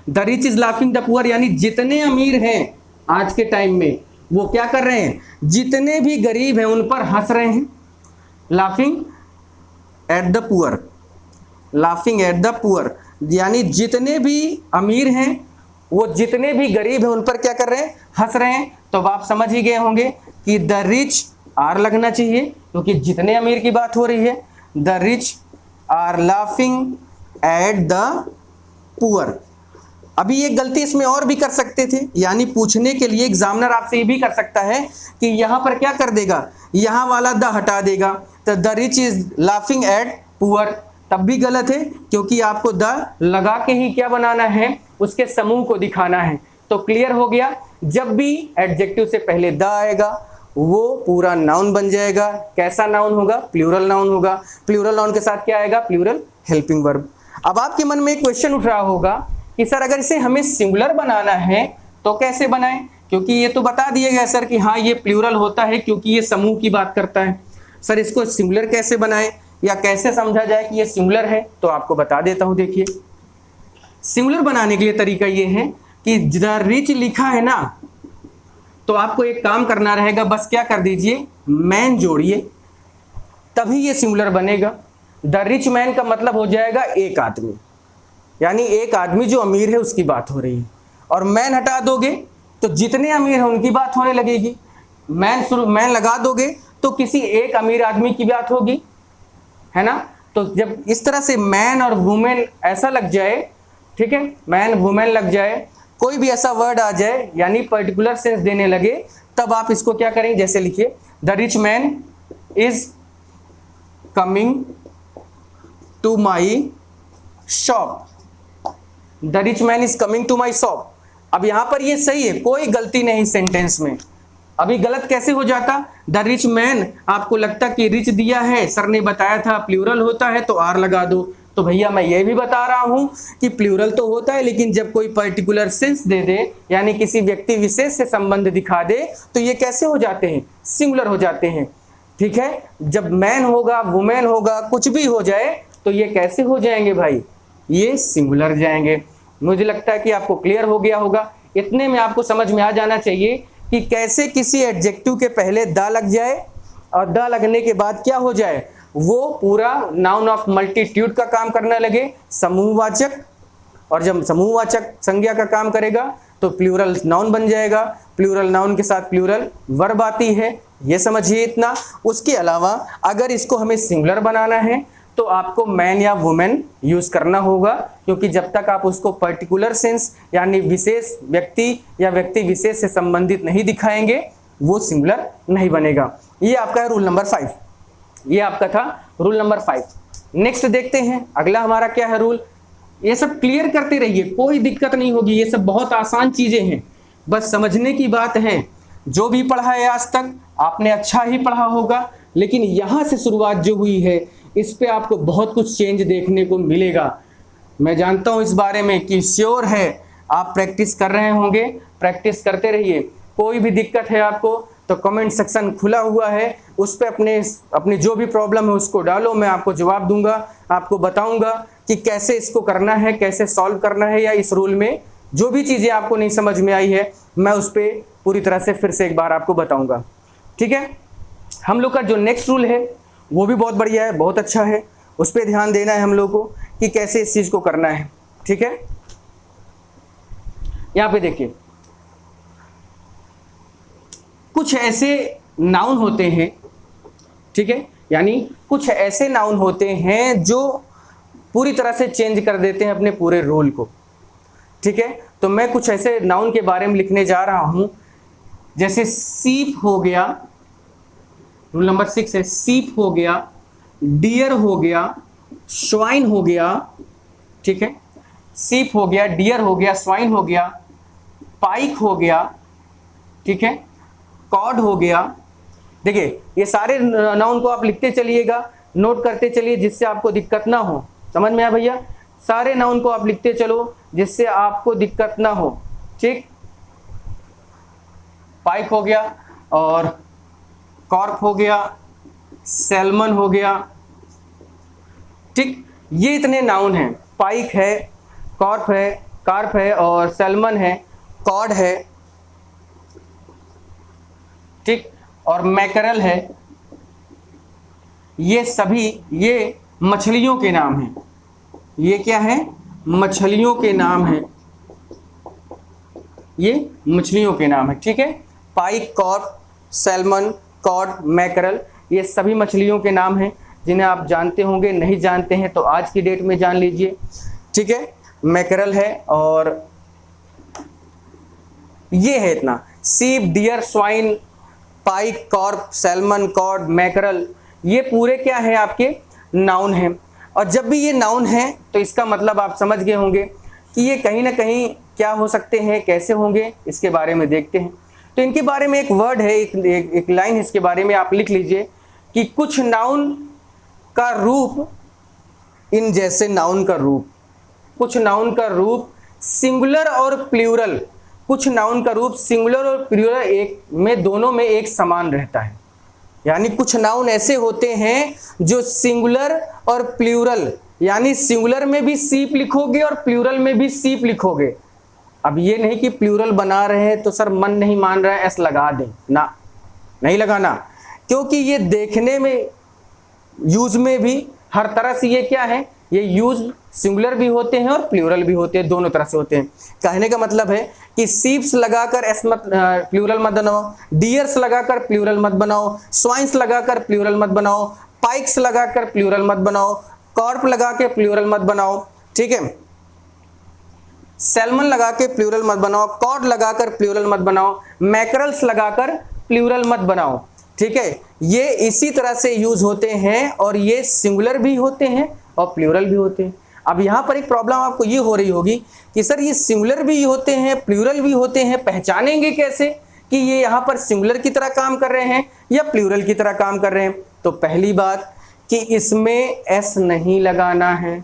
The rich is laughing the poor यानी जितने अमीर हैं आज के टाइम में वो क्या कर रहे हैं, जितने भी गरीब हैं उन पर हंस रहे हैं। Laughing at the poor, laughing at the poor यानी जितने भी अमीर हैं वो जितने भी गरीब हैं उन पर क्या कर रहे हैं, हंस रहे हैं। तो अब आप समझ ही गए होंगे कि द रिच आर लगना चाहिए क्योंकि जितने अमीर की बात हो रही है। The rich are laughing at the poor. अभी एक गलती इसमें और भी कर सकते थे, यानी पूछने के लिए एग्जामिनर आपसे ये भी कर सकता है कि यहां पर क्या कर देगा, यहां वाला द हटा देगा, तो the rich is laughing at poor, तब भी गलत है क्योंकि आपको द लगा के ही क्या बनाना है, उसके समूह को दिखाना है। तो क्लियर हो गया, जब भी एडजेक्टिव से पहले द आएगा वो पूरा नाउन बन जाएगा। कैसा नाउन होगा, प्लूरल नाउन होगा। प्लूरल नाउन के साथ क्या आएगा, प्लूरल हेल्पिंग वर्ब। अब आपके मन में एक क्वेश्चन उठ रहा होगा कि सर अगर इसे हमें सिंगुलर बनाना है तो कैसे बनाएं, क्योंकि ये तो बता दिया गया सर कि हाँ ये प्लूरल होता है क्योंकि ये समूह की बात करता है। सर इसको सिंगुलर कैसे बनाएं या कैसे समझा जाए कि ये सिंगुलर है, तो आपको बता देता हूं। देखिए सिंगुलर बनाने के लिए तरीका ये है कि द रिच लिखा है ना, तो आपको एक काम करना रहेगा, बस क्या कर दीजिए, मैन जोड़िए, तभी ये सिंगुलर बनेगा। द रिच मैन का मतलब हो जाएगा एक आदमी, यानी एक आदमी जो अमीर है उसकी बात हो रही है। और मैन हटा दोगे तो जितने अमीर हैं उनकी बात होने लगेगी। मैन लगा दोगे तो किसी एक अमीर आदमी की बात होगी, है ना। तो जब इस तरह से मैन और वुमेन ऐसा लग जाए, ठीक है, मैन वुमेन लग जाए, कोई भी ऐसा वर्ड आ जाए यानी पर्टिकुलर सेंस देने लगे, तब आप इसको क्या करेंगे, जैसे लिखिए the rich man is coming to my shop, the rich man is coming to my shop. अब यहां पर ये सही है, कोई गलती नहीं सेंटेंस में। अभी गलत कैसे हो जाता, द रिच मैन आपको लगता कि रिच दिया है, सर ने बताया था प्लूरल होता है तो आर लगा दो। तो भैया मैं ये भी बता रहा हूं कि प्लूरल तो होता है, लेकिन जब कोई पर्टिकुलर सेंस दे दे यानी किसी व्यक्ति विशेष से संबंध दिखा दे तो ये कैसे हो जाते हैं, सिंगुलर हो जाते हैं। ठीक है, जब मैन होगा, वुमेन होगा, कुछ भी हो जाए तो ये कैसे हो जाएंगे भाई, ये सिंगुलर जाएंगे। मुझे लगता है कि आपको क्लियर हो गया होगा। इतने में आपको समझ में आ जाना चाहिए कि कैसे किसी एडजेक्टिव के पहले द लग जाए और द लगने के बाद क्या हो जाए, वो पूरा नाउन ऑफ मल्टीट्यूड का काम करने लगे, समूहवाचक। और जब समूहवाचक संज्ञा का काम करेगा तो प्लूरल नाउन बन जाएगा। प्लूरल नाउन के साथ प्लूरल वर्ब आती है, ये समझिए इतना। उसके अलावा अगर इसको हमें सिंगुलर बनाना है तो आपको मैन या वुमेन यूज करना होगा, क्योंकि जब तक आप उसको पर्टिकुलर सेंस यानी विशेष व्यक्ति या व्यक्ति विशेष से संबंधित नहीं दिखाएंगे वो सिंगुलर नहीं बनेगा। ये आपका है रूल नंबर 5। ये आपका था रूल नंबर 5। नेक्स्ट देखते हैं अगला हमारा क्या है रूल। ये सब क्लियर करते रहिए, कोई दिक्कत नहीं होगी, ये सब बहुत आसान चीजें हैं, बस समझने की बात है। जो भी पढ़ा है आज तक आपने अच्छा ही पढ़ा होगा, लेकिन यहां से शुरुआत जो हुई है इस पे आपको बहुत कुछ चेंज देखने को मिलेगा। मैं जानता हूं इस बारे में कि श्योर है आप प्रैक्टिस कर रहे होंगे, प्रैक्टिस करते रहिए। कोई भी दिक्कत है आपको तो कमेंट सेक्शन खुला हुआ है, उस पर अपनी जो भी प्रॉब्लम है उसको डालो, मैं आपको जवाब दूंगा, आपको बताऊंगा कि कैसे इसको करना है, कैसे सॉल्व करना है, या इस रूल में जो भी चीज़ें आपको नहीं समझ में आई है मैं उस पर पूरी तरह से फिर से एक बार आपको बताऊंगा। ठीक है, हम लोग का जो नेक्स्ट रूल है वो भी बहुत बढ़िया है, बहुत अच्छा है, उस पर ध्यान देना है हम लोग को कि कैसे इस चीज़ को करना है। ठीक है, यहाँ पे देखिए कुछ ऐसे नाउन होते हैं, ठीक है, यानी कुछ ऐसे नाउन होते हैं जो पूरी तरह से चेंज कर देते हैं अपने पूरे रोल को। ठीक है, तो मैं कुछ ऐसे नाउन के बारे में लिखने जा रहा हूं, जैसे सीप हो गया, रूल नंबर 6 है, सीप हो गया, डियर हो गया, स्वाइन हो गया। ठीक है, सीप हो गया, डियर हो गया, स्वाइन हो गया, पाइक हो गया, ठीक है, कॉड हो गया। देखिए ये सारे नाउन को आप लिखते चलिएगा, नोट करते चलिए जिससे आपको दिक्कत ना हो। समझ में आया भैया? सारे नाउन को आप लिखते चलो जिससे आपको दिक्कत ना हो। ठीक, पाइक हो गया और कॉर्प हो गया, सैल्मन हो गया। ठीक, ये इतने नाउन हैं, पाइक है, कॉर्प है, कार्प है और सैल्मन है, कॉड है, ठीक, और मैकरल है। ये सभी ये मछलियों के नाम हैं। ये क्या है? मछलियों के नाम हैं, ये मछलियों के नाम है। ठीक है, पाइक, कॉर्प, सैल्मन, कॉड, मैकरल, ये सभी मछलियों के नाम हैं जिन्हें आप जानते होंगे। नहीं जानते हैं तो आज की डेट में जान लीजिए। ठीक है, मैकरल है और ये है इतना, सीप, डियर, स्वाइन, पाइक, कॉर्प, सैल्मन, कॉड, मैकरल, ये पूरे क्या है आपके नाउन हैं। और जब भी ये नाउन है तो इसका मतलब आप समझ गए होंगे कि ये कहीं ना कहीं क्या हो सकते हैं, कैसे होंगे, इसके बारे में देखते हैं। तो इनके बारे में एक वर्ड है, एक लाइन इसके बारे में आप लिख लीजिए कि कुछ नाउन का रूप, इन जैसे नाउन का रूप, कुछ नाउन का रूप सिंगुलर और प्लूरल, कुछ नाउन का रूप सिंगुलर और प्लूरल एक में, दोनों में एक समान रहता है। यानी कुछ नाउन ऐसे होते हैं जो सिंगुलर और प्लूरल, यानी सिंगुलर में भी सीप लिखोगे और प्लूरल में भी सीप लिखोगे। अब ये नहीं कि प्लूरल बना रहे हैं तो सर मन नहीं मान रहा है एस लगा दें, ना, नहीं लगाना, क्योंकि ये देखने में, यूज में भी हर तरह से ये क्या है, ये यूज सिंगुलर भी होते हैं और प्लूरल भी होते हैं, दोनों तरह से होते हैं। कहने का मतलब है कि सीप्स लगाकर एस मत प्लूरल मत बनाओ, डियर्स लगाकर प्लूरल मत बनाओ, स्वाइन्स लगाकर प्लूरल मत बनाओ, पाइक्स लगाकर प्लूरल मत बनाओ, कॉर्प लगा के प्लूरल मत बनाओ। ठीक है, सैल्मन लगा के प्लूरल मत बनाओ, कॉड लगाकर प्लूरल मत बनाओ, मैकरल्स लगाकर प्लूरल मत बनाओ। ठीक है, ये इसी तरह से यूज होते हैं और ये सिंगुलर भी होते हैं और प्लूरल भी होते हैं। अब यहाँ पर एक प्रॉब्लम आपको ये हो रही होगी कि सर ये सिंगुलर भी होते हैं, प्लूरल भी होते हैं, पहचानेंगे कैसे कि ये यहाँ पर सिंगुलर की तरह काम कर रहे हैं या प्लूरल की तरह काम कर रहे हैं? तो पहली बात कि इसमें एस नहीं लगाना है।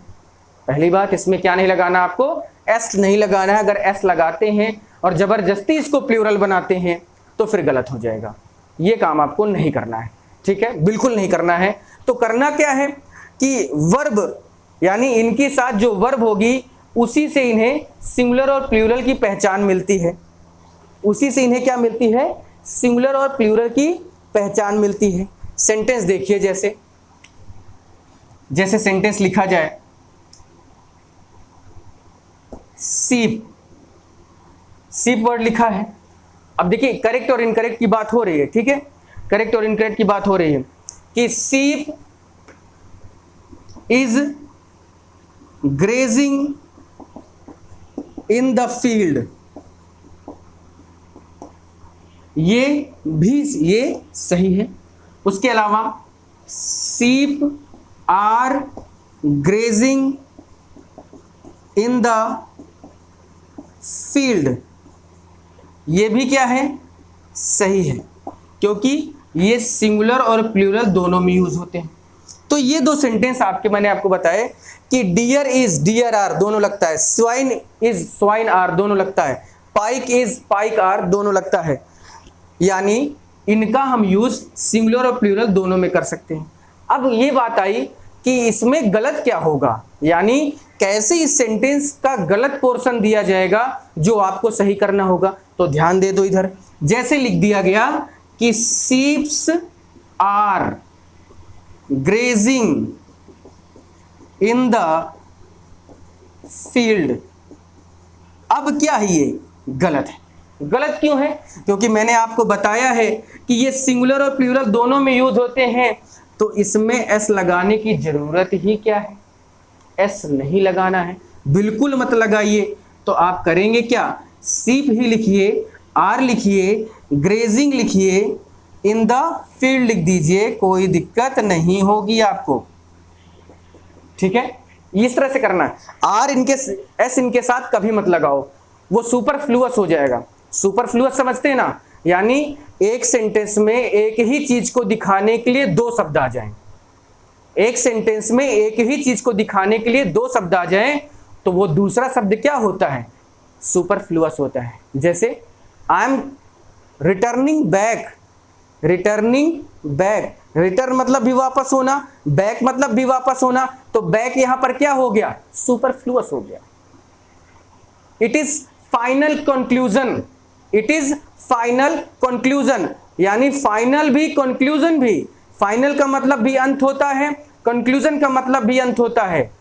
पहली बात, इसमें क्या नहीं लगाना, आपको एस नहीं लगाना है। अगर एस लगाते हैं और जबरदस्ती इसको प्लूरल बनाते हैं तो फिर गलत हो जाएगा। ये काम आपको नहीं करना है। ठीक है, बिल्कुल नहीं करना है। तो करना क्या है कि वर्ब, यानी इनके साथ जो वर्ब होगी उसी से इन्हें सिंगुलर और प्लूरल की पहचान मिलती है। उसी से इन्हें क्या मिलती है? सिंगुलर और प्लूरल की पहचान मिलती है। सेंटेंस देखिए, जैसे सेंटेंस लिखा जाए, सीप, सीप वर्ड लिखा है। अब देखिए करेक्ट और इनकरेक्ट की बात हो रही है। ठीक है, करेक्ट और इनकरेक्ट की बात हो रही है कि sheep is grazing in the field, ये सही है। उसके अलावा sheep are grazing in the field, ये भी क्या है, सही है, क्योंकि ये सिंगुलर और प्लूरल दोनों में यूज होते हैं। तो ये दो सेंटेंस मैंने आपको बताए कि डियर इज डियर आर दोनों लगता है, स्वाइन इज स्वाइन आर दोनों लगता है, पाइक इज पाइक आर दोनों लगता है, यानी इनका हम यूज सिंगुलर और प्लूरल दोनों में कर सकते हैं। अब ये बात आई कि इसमें गलत क्या होगा, यानी कैसे इस सेंटेंस का गलत पोर्शन दिया जाएगा जो आपको सही करना होगा। तो ध्यान दे दो इधर, जैसे लिख दिया गया कि sheeps are grazing in the field, अब क्या है, ये गलत है। गलत क्यों है, क्योंकि मैंने आपको बताया है कि ये सिंगुलर और प्लूरल दोनों में यूज होते हैं, तो इसमें एस लगाने की जरूरत ही क्या है, एस नहीं लगाना है, बिल्कुल मत लगाइए। तो आप करेंगे क्या, सीप ही लिखिए, आर लिखिए, ग्रेजिंग लिखिए, इन द फील्ड लिख दीजिए, कोई दिक्कत नहीं होगी आपको, ठीक है। इस तरह से करना है। आर इनके एस इनके साथ कभी मत लगाओ, वो सुपरफ्लुअस हो जाएगा। सुपरफ्लुअस समझते हैं ना, यानी एक सेंटेंस में एक ही चीज को दिखाने के लिए दो शब्द आ जाएं, एक सेंटेंस में एक ही चीज को दिखाने के लिए दो शब्द आ जाएं, तो वो दूसरा शब्द क्या होता है, सुपरफ्लुअस होता है। जैसे I am returning back, returning back, return मतलब भी वापस होना, बैक मतलब भी वापस होना, तो बैक यहां पर क्या हो गया, सुपरफ्लुअस हो गया। It is final conclusion, it is final conclusion, यानी फाइनल भी कंक्लूजन भी, फाइनल का मतलब भी अंत होता है, कंक्लूजन का मतलब भी अंत होता है।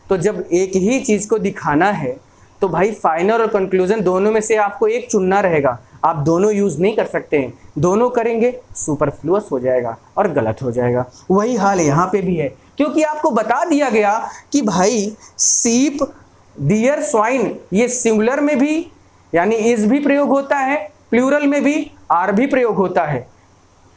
तो जब एक ही चीज को दिखाना है तो भाई फाइनल और कंक्लूजन दोनों में से आपको एक चुनना रहेगा, आप दोनों यूज नहीं कर सकते हैं, दोनों करेंगे सुपरफ्लुअस हो जाएगा और गलत हो जाएगा। वही हाल यहाँ पे भी है, क्योंकि आपको बता दिया गया कि भाई सीप, डियर, स्वाइन, ये सिंगुलर में भी यानी इज भी प्रयोग होता है, प्लूरल में भी आर भी प्रयोग होता है,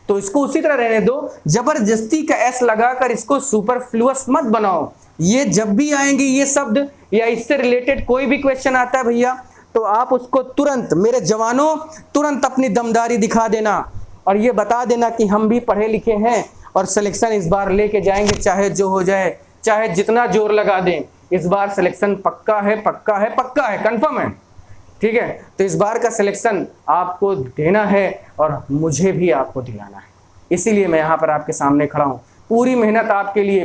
तो इसको उसी तरह रहने दो। जबरदस्ती का एस लगाकर इसको सुपरफ्लुअस मत बनाओ। ये जब भी आएंगे ये शब्द या इससे रिलेटेड कोई भी क्वेश्चन आता है भैया, तो आप उसको तुरंत, मेरे जवानों, तुरंत अपनी दमदारी दिखा देना और ये बता देना कि हम भी पढ़े लिखे हैं और सिलेक्शन इस बार लेके जाएंगे, चाहे जो हो जाए, चाहे जितना जोर लगा दें, इस बार सिलेक्शन पक्का है, पक्का है, पक्का है, कंफर्म है, ठीक है। तो इस बार का सिलेक्शन आपको देना है और मुझे भी आपको दिलाना है, इसीलिए मैं यहाँ पर आपके सामने खड़ा हूँ। पूरी मेहनत आपके लिए,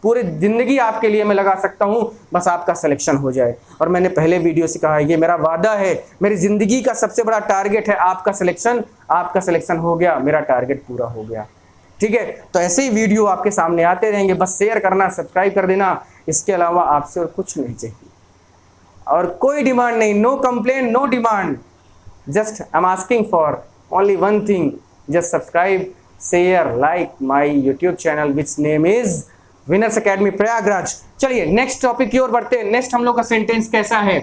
पूरी जिंदगी आपके लिए मैं लगा सकता हूँ, बस आपका सिलेक्शन हो जाए। और मैंने पहले वीडियो से कहा, ये मेरा वादा है, मेरी जिंदगी का सबसे बड़ा टारगेट है आपका सिलेक्शन। आपका सिलेक्शन हो गया, मेरा टारगेट पूरा हो गया, ठीक है। तो ऐसे ही वीडियो आपके सामने आते रहेंगे, बस शेयर करना, सब्सक्राइब कर देना, इसके अलावा आपसे और कुछ नहीं चाहिए, और कोई डिमांड नहीं, no complain, no demand, just I am asking for only one thing, just subscribe, share, like my YouTube channel which name is Winners Academy Prayagraj. चलिए नेक्स्ट टॉपिक की ओर बढ़ते हैं। नेक्स्ट हम लोग का सेंटेंस कैसा है,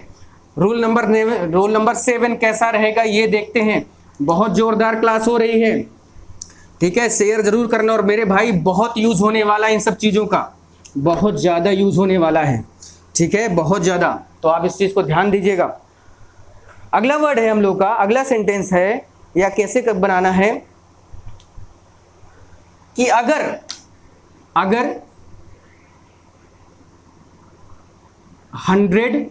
रोल नंबर 7 कैसा रहेगा ये देखते हैं। बहुत जोरदार क्लास हो रही है, ठीक है, शेयर जरूर करना। और मेरे भाई बहुत यूज होने वाला है इन सब चीजों का, बहुत ज्यादा यूज होने वाला है, ठीक है, बहुत ज्यादा, तो आप इस चीज को ध्यान दीजिएगा। अगला वर्ड है हम लोग का, अगला सेंटेंस है, या कैसे कब बनाना है कि अगर 100,000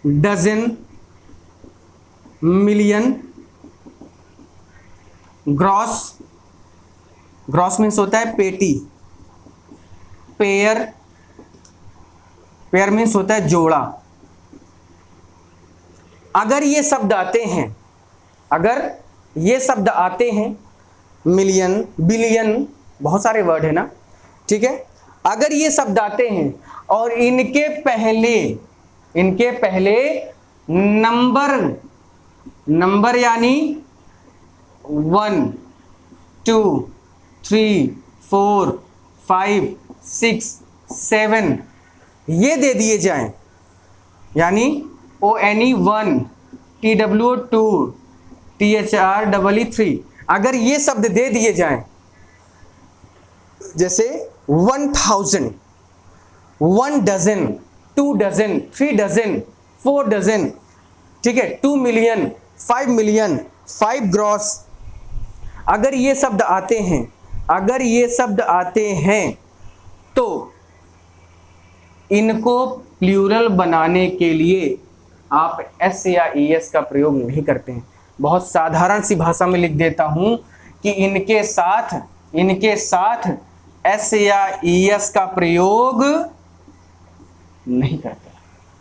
डजन मिलियन ग्रॉस मीन्स होता है पेटी, पेयर मीन्स होता है जोड़ा। अगर ये शब्द आते हैं, मिलियन, बिलियन, बहुत सारे वर्ड है ना, ठीक है। अगर ये शब्द आते हैं और इनके पहले नंबर यानी 1 2 3 4 5 6 7 ये दे दिए जाएं, यानी ONE1 TWO2 THREE अगर ये शब्द दे दिए जाएं, जैसे 1000, 1 डजन, 2 डजन, 3 डजन, 4 डजन, ठीक है, 2 मिलियन, 5 मिलियन, 5 ग्रॉस, अगर ये शब्द आते हैं, अगर ये शब्द आते हैं तो इनको प्लूरल बनाने के लिए आप एस या ईएस का प्रयोग नहीं करते हैं। बहुत साधारण सी भाषा में लिख देता हूं कि इनके साथ एस या ईएस का प्रयोग नहीं करते।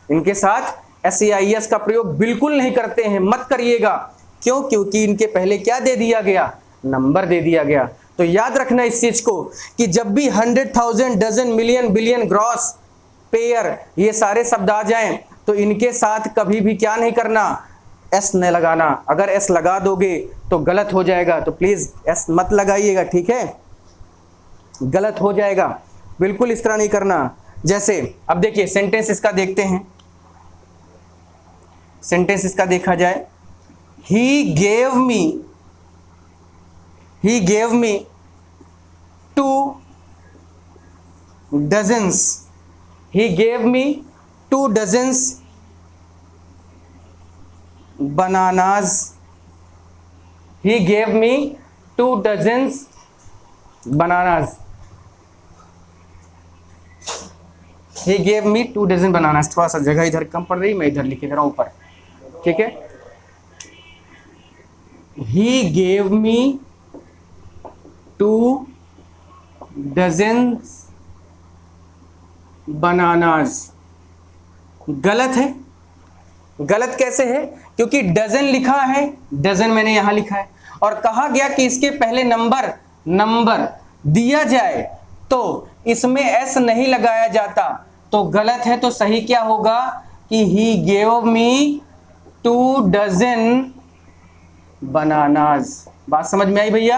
इनके साथ एस या ईएस का प्रयोग बिल्कुल नहीं करते हैं, मत करिएगा। क्यों? क्योंकि इनके पहले क्या दे दिया गया? नंबर दे दिया गया। तो याद रखना इस चीज को कि जब भी 100,000, dozen, million, billion, gross, pair ये सारे शब्द आ जाएं तो इनके साथ कभी भी क्या नहीं करना? एस न लगाना। अगर एस लगा दोगे तो गलत हो जाएगा, तो प्लीज एस मत लगाइएगा, ठीक है? गलत हो जाएगा, बिल्कुल इस तरह नहीं करना। जैसे अब देखिए सेंटेंस इसका देखते हैं, सेंटेंस इसका देखा जाए, ही gave me 2 dozens, he gave me 2 dozens bananas, he gave me 2 dozens bananas, he gave me 2 dozen bananas। थोड़ा सा जगह इधर कम पड़ रही, मैं इधर लिख दे रहा हूं ऊपर, ठीक है? he gave me 2 dozens bananas. गलत है। गलत कैसे है? क्योंकि डजन लिखा है, डजन मैंने यहां लिखा है, और कहा गया कि इसके पहले नंबर दिया जाए तो इसमें एस नहीं लगाया जाता, तो गलत है। तो सही क्या होगा कि he gave me 2 dozen bananas. बात समझ में आई भैया?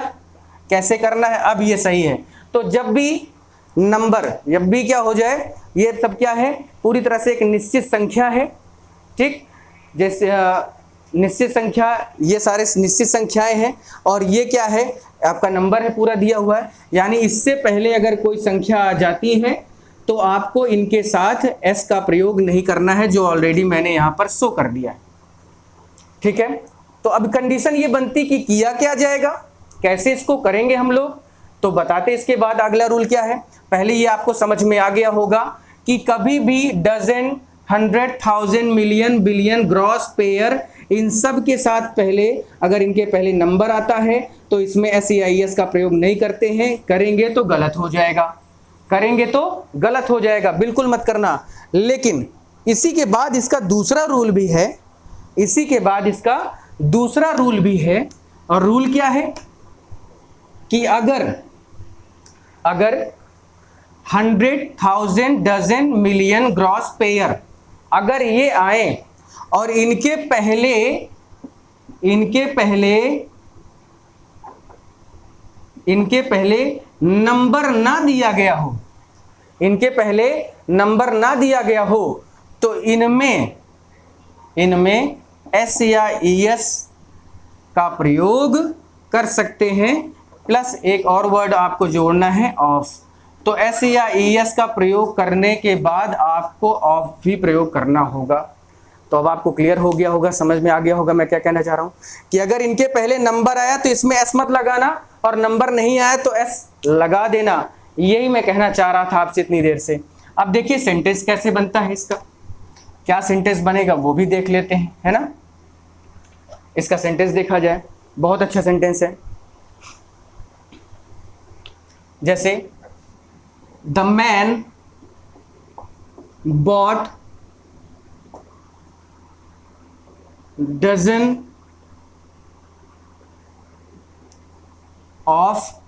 कैसे करना है? अब ये सही है। तो जब भी नंबर, जब भी क्या हो जाए, ये सब क्या है? पूरी तरह से एक निश्चित संख्या है, ठीक? जैसे निश्चित संख्या, ये सारे निश्चित संख्याएं हैं, और ये क्या है? आपका नंबर है, पूरा दिया हुआ है। यानी इससे पहले अगर कोई संख्या आ जाती है तो आपको इनके साथ एस का प्रयोग नहीं करना है, जो ऑलरेडी मैंने यहां पर शो कर दिया है, ठीक है? तो अब कंडीशन ये बनती कि किया क्या जाएगा, कैसे इसको करेंगे हम लोग, तो बताते इसके बाद अगला रूल क्या है। पहले ये आपको समझ में आ गया होगा कि कभी भी dozen, 100,000, million, billion, gross, pair, इन सब के साथ पहले अगर इनके पहले नंबर आता है तो इसमें एस या ई एस का प्रयोग नहीं करते हैं। करेंगे तो गलत हो जाएगा, करेंगे तो गलत हो जाएगा, बिल्कुल मत करना। लेकिन इसी के बाद इसका दूसरा रूल भी है, इसी के बाद इसका दूसरा रूल भी है। और रूल क्या है कि अगर 100,000, डजन, मिलियन, ग्रॉस, पेयर अगर ये आए और इनके पहले नंबर ना दिया गया हो, इनके पहले नंबर ना दिया गया हो, तो इनमें एस या ई एस का प्रयोग कर सकते हैं। प्लस एक और वर्ड आपको जोड़ना है, ऑफ। तो एस या ई एस का प्रयोग करने के बाद आपको ऑफ भी प्रयोग करना होगा। तो अब आपको क्लियर हो गया होगा, समझ में आ गया होगा मैं क्या कहना चाह रहा हूं, कि अगर इनके पहले नंबर आया तो इसमें एस मत लगाना, और नंबर नहीं आया तो एस लगा देना। यही मैं कहना चाह रहा था आपसे इतनी देर से। अब देखिए सेंटेंस कैसे बनता है, इसका क्या सेंटेंस बनेगा वो भी देख लेते हैं, है ना? इसका सेंटेंस देखा जाए, बहुत अच्छा सेंटेंस है। जैसे the man bought dozen of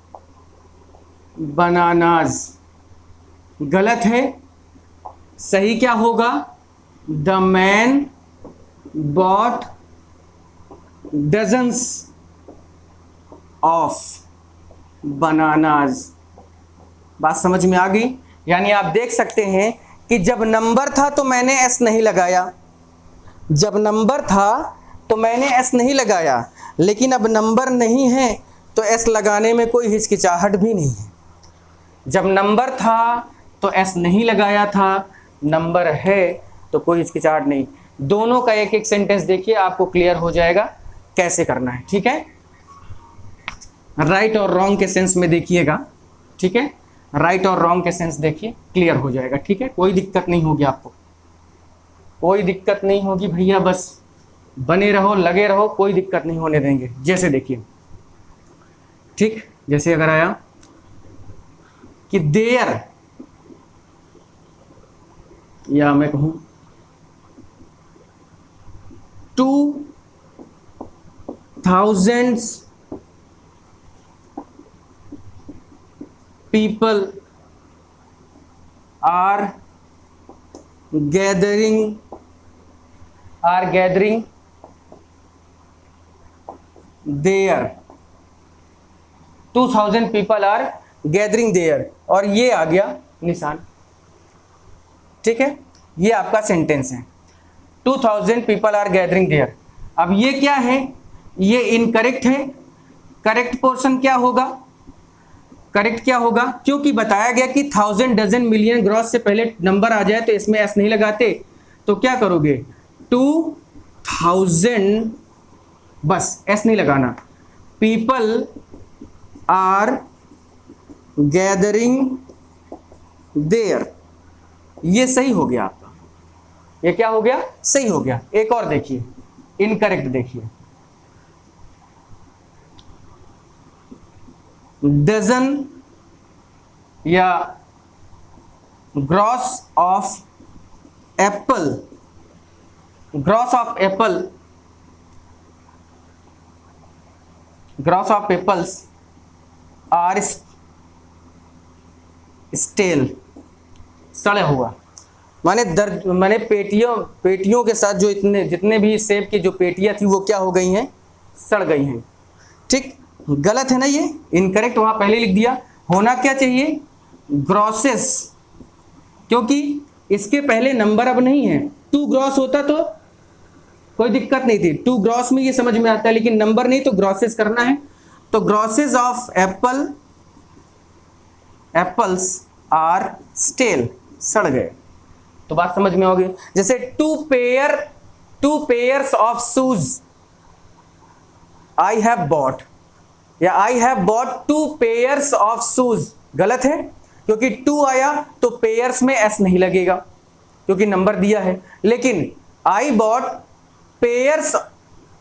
bananas. गलत है, सही क्या होगा? The man bought dozens of bananas. बात समझ में आ गई? यानी आप देख सकते हैं कि जब नंबर था तो मैंने एस नहीं लगाया, जब नंबर था तो मैंने एस नहीं लगाया, लेकिन अब नंबर नहीं है तो एस लगाने में कोई हिचकिचाहट भी नहीं है। जब नंबर था तो एस नहीं लगाया था, नंबर है तो कोई हिचकिचाहट नहीं। दोनों का एक एक सेंटेंस देखिए, आपको क्लियर हो जाएगा कैसे करना है। ठीक है, राइट और रॉन्ग के सेंस में देखिएगा। ठीक है, राइट और रॉन्ग के सेंस देखिए, क्लियर हो जाएगा। ठीक है, कोई दिक्कत नहीं होगी आपको, कोई दिक्कत नहीं होगी भैया, बस बने रहो, लगे रहो, कोई दिक्कत नहीं होने देंगे। जैसे देखिए, ठीक, जैसे अगर आया कि देयर, या मैं कहूं 2000 people are gathering there, 2000 people are gathering there, और ये आ गया निशान। ठीक है, ये आपका सेंटेंस है, 2000 people are gathering there। अब ये क्या है? ये इनकरेक्ट है। करेक्ट पोर्शन क्या होगा? करेक्ट क्या होगा? क्योंकि बताया गया कि 1000 डजन मिलियन ग्रॉस से पहले नंबर आ जाए तो इसमें एस नहीं लगाते, तो क्या करोगे? 2000, बस एस नहीं लगाना, पीपल आर गैदरिंग देयर। ये सही हो गया आपका, ये क्या हो गया? सही हो गया। एक और देखिए, इनकरेक्ट देखिए, डजन या gross of apple, gross of apple, gross of apples are stale, सड़ा हुआ। माने पेटियों के साथ जो जितने भी सेब की जो पेटियां थी वो क्या हो गई हैं? सड़ गई हैं। ठीक, गलत है ना, ये इनकरेक्ट वहां पहले लिख दिया। होना क्या चाहिए? ग्रॉसेस, क्योंकि इसके पहले नंबर अब नहीं है। 2 ग्रॉस होता तो कोई दिक्कत नहीं थी, 2 ग्रॉस में ये समझ में आता है, लेकिन नंबर नहीं तो ग्रॉसेस करना है। तो grosses of apples are stale, सड़ गए। तो बात समझ में होगी। जैसे 2 pairs of shoes I have bought, या I have bought 2 pairs of shoes, गलत है, क्योंकि 2 आया तो पेयर्स में एस नहीं लगेगा क्योंकि नंबर दिया है। लेकिन I bought pairs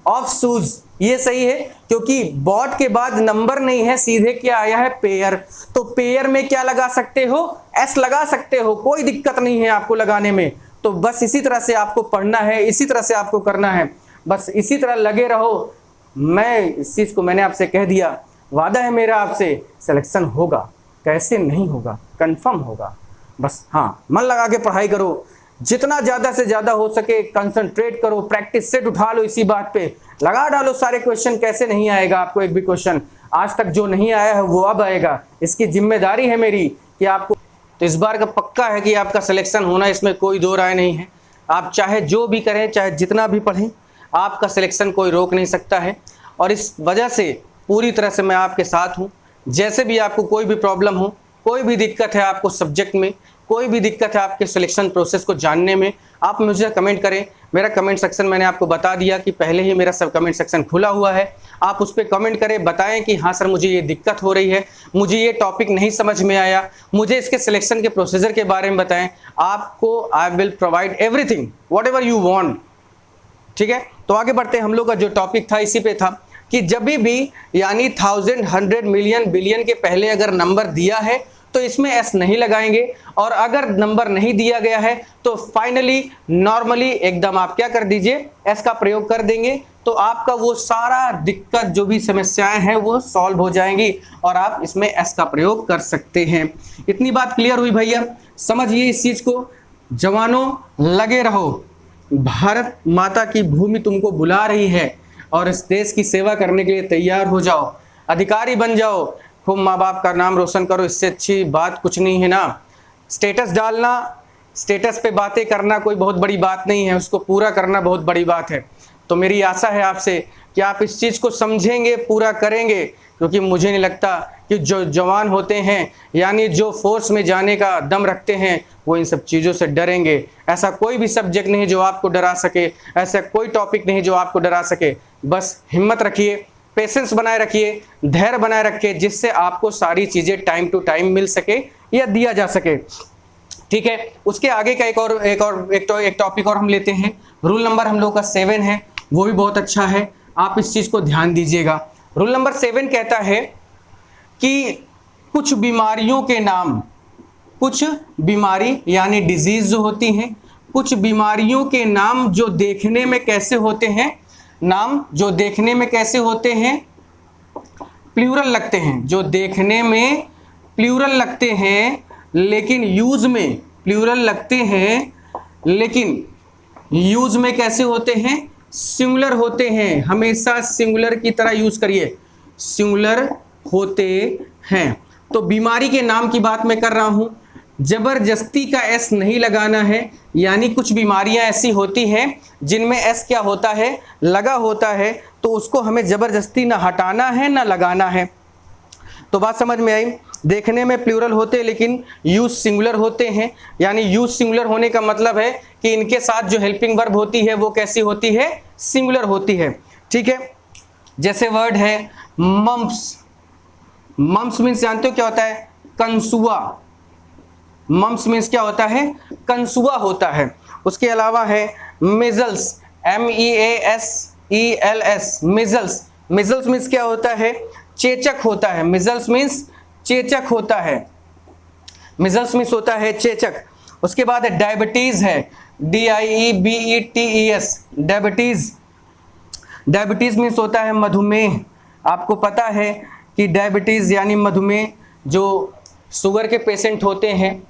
of shoes, ये सही है, क्योंकि बॉट के बाद नंबर नहीं है, सीधे क्या आया है? पेयर। तो पेयर में क्या लगा सकते हो? एस लगा सकते हो, कोई दिक्कत नहीं है आपको लगाने में। तो बस इसी तरह से आपको पढ़ना है, इसी तरह से आपको करना है, बस इसी तरह लगे रहो। मैं इस चीज को मैंने आपसे कह दिया, वादा है मेरा आपसे, सिलेक्शन होगा, कैसे नहीं होगा, कंफर्म होगा। बस हाँ, मन लगा के पढ़ाई करो, जितना ज़्यादा से ज़्यादा हो सके कंसंट्रेट करो, प्रैक्टिस सेट उठा लो, इसी बात पे लगा डालो सारे क्वेश्चन। कैसे नहीं आएगा आपको एक भी क्वेश्चन? आज तक जो नहीं आया है वो अब आएगा, इसकी जिम्मेदारी है मेरी कि आपको। तो इस बार का पक्का है कि आपका सिलेक्शन होना, इसमें कोई दो राय नहीं है। आप चाहे जो भी करें, चाहे जितना भी पढ़ें, आपका सिलेक्शन कोई रोक नहीं सकता है। और इस वजह से पूरी तरह से मैं आपके साथ हूँ। जैसे भी आपको कोई भी प्रॉब्लम हो, कोई भी दिक्कत है आपको सब्जेक्ट में, कोई भी दिक्कत है आपके सिलेक्शन प्रोसेस को जानने में, आप मुझे कमेंट करें। मेरा कमेंट सेक्शन मैंने आपको बता दिया कि पहले ही मेरा सब कमेंट सेक्शन खुला हुआ है। आप उस पर कमेंट करें, बताएं कि हाँ सर मुझे ये दिक्कत हो रही है, मुझे ये टॉपिक नहीं समझ में आया, मुझे इसके सिलेक्शन के प्रोसीजर के बारे में बताएं। आपको I will provide everything what ever you want. ठीक है, तो आगे बढ़ते हैं। हम लोग का जो टॉपिक था इसी पे था कि जब भी यानी 1000, 100, मिलियन, बिलियन के पहले अगर नंबर दिया है तो इसमें एस नहीं लगाएंगे, और अगर नंबर नहीं दिया गया है तो फाइनली नॉर्मली एकदम आप क्या कर दीजिए? एस का प्रयोग कर देंगे। तो आपका वो सारा दिक्कत जो भी समस्याएं हैं वो सॉल्व हो जाएंगी और आप इसमें एस का प्रयोग कर सकते हैं। इतनी बात क्लियर हुई भैया? समझिए इस चीज को। जवानों लगे रहो, भारत माता की भूमि तुमको बुला रही है और इस देश की सेवा करने के लिए तैयार हो जाओ, अधिकारी बन जाओ, खूब माँ बाप का नाम रोशन करो, इससे अच्छी बात कुछ नहीं है ना। स्टेटस डालना, स्टेटस पे बातें करना कोई बहुत बड़ी बात नहीं है, उसको पूरा करना बहुत बड़ी बात है। तो मेरी आशा है आपसे कि आप इस चीज़ को समझेंगे, पूरा करेंगे, क्योंकि मुझे नहीं लगता कि जो जवान होते हैं यानी जो फोर्स में जाने का दम रखते हैं वो इन सब चीज़ों से डरेंगे। ऐसा कोई भी सब्जेक्ट नहीं जो आपको डरा सके, ऐसा कोई टॉपिक नहीं जो आपको डरा सके। बस हिम्मत रखिए, पेशेंस बनाए रखिए, धैर्य बनाए रखिए, जिससे आपको सारी चीज़ें टाइम टू टाइम मिल सके या दिया जा सके। ठीक है, उसके आगे का एक टॉपिक और हम लेते हैं। रूल नंबर हम लोग का 7 है, वो भी बहुत अच्छा है, आप इस चीज़ को ध्यान दीजिएगा। रूल नंबर 7 कहता है कि कुछ बीमारियों के नाम, कुछ बीमारी यानी डिजीज जो होती हैं, कुछ बीमारियों के नाम जो देखने में कैसे होते हैं, नाम जो देखने में कैसे होते हैं, प्लूरल लगते हैं, जो देखने में प्लूरल लगते हैं लेकिन यूज में प्लूरल लगते हैं, लेकिन यूज में कैसे होते हैं, सिंगुलर होते हैं। हमेशा सिंगुलर की तरह यूज करिए, सिंगुलर होते हैं। तो बीमारी के नाम की बात मैं कर रहा हूं, जबरदस्ती का एस नहीं लगाना है, यानी कुछ बीमारियां ऐसी होती हैं जिनमें एस क्या होता है, लगा होता है, तो उसको हमें जबरदस्ती ना हटाना है ना लगाना है। तो बात समझ में आई। देखने में प्लूरल होते लेकिन यूज सिंगुलर होते हैं, यानी यूज सिंगुलर होने का मतलब है कि इनके साथ जो हेल्पिंग वर्ब होती है वो कैसी होती है, सिंगुलर होती है। ठीक है, जैसे वर्ड है मम्प्स। मम्प्स मीन्स जानते हो क्या होता है, कंसुआ। मम्प्स मीन्स क्या होता है, कंसुआ होता है। उसके अलावा है measles, MEASELS, measles. Measles means क्या होता है, चेचक होता है। मिजल्स मीन्स चेचक होता है, मिजल्स मीन्स होता है चेचक। उसके बाद है डायबिटीज है, DIEBETES, डायबिटीज। डायबिटीज मीन्स होता है मधुमेह। आपको पता है कि डायबिटीज यानी मधुमेह, जो शुगर के पेशेंट होते हैं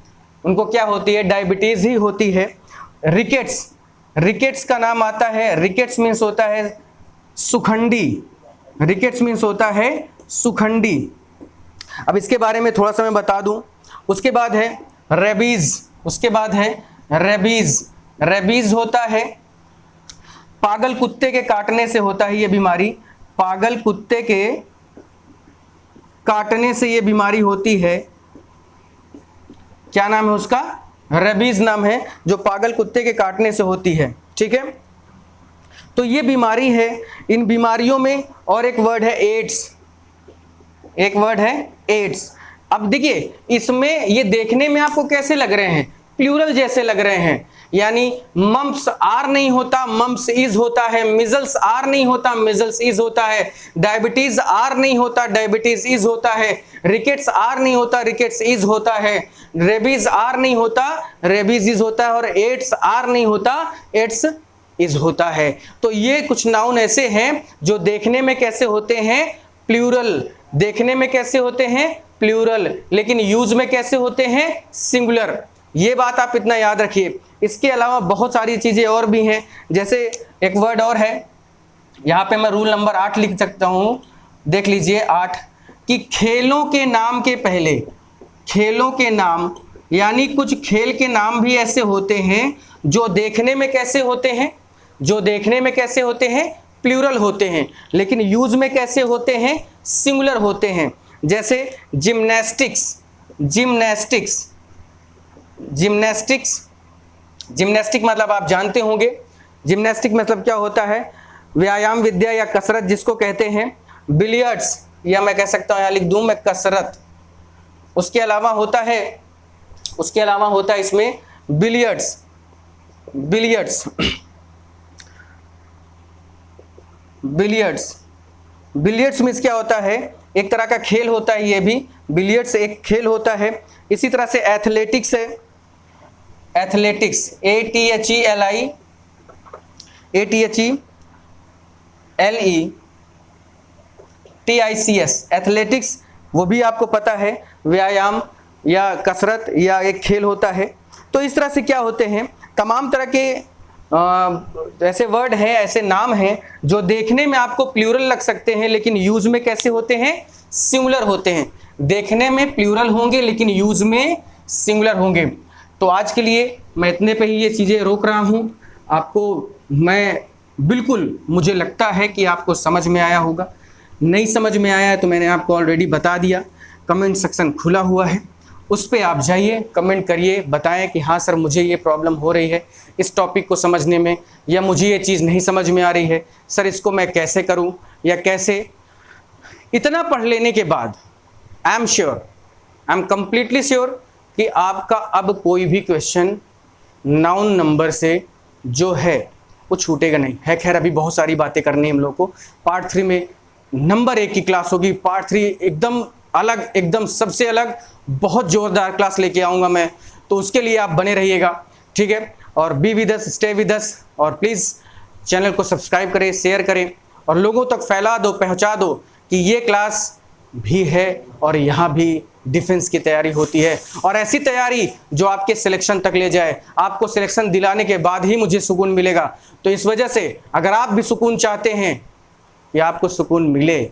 उनको क्या होती है, डायबिटीज ही होती है। रिकेट्स, रिकेट्स का नाम आता है, रिकेट्स मीन्स होता है सुखंडी। रिकेट्स मीन्स होता है सुखंडी। अब इसके बारे में थोड़ा सा मैं बता दूं। उसके बाद है रेबीज, उसके बाद है रेबीज। रेबीज होता है पागल कुत्ते के काटने से होता है ये बीमारी, पागल कुत्ते के काटने से ये बीमारी होती है। क्या नाम है उसका, रेबीज नाम है, जो पागल कुत्ते के काटने से होती है। ठीक है, तो ये बीमारी है। इन बीमारियों में और एक वर्ड है एड्स, एक वर्ड है एड्स। अब देखिए इसमें ये देखने में आपको कैसे लग रहे हैं, प्लूरल जैसे लग रहे हैं, यानी मम्प्स आर नहीं होता, मम्प्स इज होता है। मिजल्स आर नहीं होता, मिजल्स इज होता है। डायबिटीज आर नहीं होता, डायबिटीज इज होता है। रिकेट्स आर नहीं होता, रिकेट्स इज होता है। रेबीज आर नहीं होता, रेबीज इज होता है। और एड्स आर नहीं होता, एड्स इज होता है। तो ये कुछ नाउन ऐसे हैं जो देखने में कैसे होते हैं, प्लूरल। देखने में कैसे होते हैं, प्लूरल, लेकिन यूज में कैसे होते हैं, सिंगुलर। ये बात आप इतना याद रखिए। इसके अलावा बहुत सारी चीजें और भी हैं, जैसे एक वर्ड और है, यहाँ पे मैं रूल नंबर 8 लिख सकता हूं, देख लीजिए 8, कि खेलों के नाम के पहले, खेलों के नाम यानी कुछ खेल के नाम भी ऐसे होते हैं जो देखने में कैसे होते हैं, जो देखने में कैसे होते हैं, प्लूरल होते हैं, लेकिन यूज में कैसे होते हैं, सिंगुलर होते हैं। जैसे जिम्नास्टिक्स, जिम्नास्टिक्स, जिम्नास्टिक्स, जिम्नास्टिक मतलब आप जानते होंगे। जिम्नास्टिक मतलब क्या होता है, व्यायाम विद्या या कसरत जिसको कहते हैं। बिलियर्ड्स, या मैं कह सकता हूँ, यहाँ लिख दूं मैं, कसरत। उसके अलावा होता है, उसके अलावा होता है इसमें billiards, billiards, billiards. Billiards means क्या होता है, एक तरह का खेल होता है, ये भी बिलियर्ड्स एक खेल होता है। इसी तरह से एथलेटिक्स है, एथलेटिक्स, ATHELETICS, एथलेटिक्स, वो भी आपको पता है व्यायाम या कसरत या एक खेल होता है। तो इस तरह से क्या होते हैं, तमाम तरह के ऐसे वर्ड हैं, ऐसे नाम हैं जो देखने में आपको प्लूरल लग सकते हैं लेकिन यूज में कैसे होते हैं, सिंगुलर होते हैं। देखने में प्लूरल होंगे लेकिन यूज में सिंगुलर होंगे। तो आज के लिए मैं इतने पे ही ये चीज़ें रोक रहा हूँ। आपको मैं बिल्कुल, मुझे लगता है कि आपको समझ में आया होगा। नहीं समझ में आया है तो मैंने आपको ऑलरेडी बता दिया, कमेंट सेक्शन खुला हुआ है, उस पर आप जाइए, कमेंट करिए, बताएं कि हाँ सर मुझे ये प्रॉब्लम हो रही है इस टॉपिक को समझने में, या मुझे ये चीज़ नहीं समझ में आ रही है सर, इसको मैं कैसे करूं या कैसे। इतना पढ़ लेने के बाद I am sure, I am completely sure कि आपका अब कोई भी क्वेश्चन नाउन नंबर से जो है वो छूटेगा नहीं है। खैर अभी बहुत सारी बातें करनी है हम लोग को। पार्ट 3 में नंबर 1 की क्लास होगी। पार्ट 3 एकदम अलग, एकदम सबसे अलग, बहुत जोरदार क्लास लेके आऊँगा मैं, तो उसके लिए आप बने रहिएगा, ठीक है। और be with us, stay with us, और प्लीज़ चैनल को सब्सक्राइब करें, शेयर करें और लोगों तक फैला दो, पहुंचा दो कि ये क्लास भी है और यहाँ भी डिफेंस की तैयारी होती है, और ऐसी तैयारी जो आपके सिलेक्शन तक ले जाए। आपको सिलेक्शन दिलाने के बाद ही मुझे सुकून मिलेगा। तो इस वजह से अगर आप भी सुकून चाहते हैं कि आपको सुकून मिले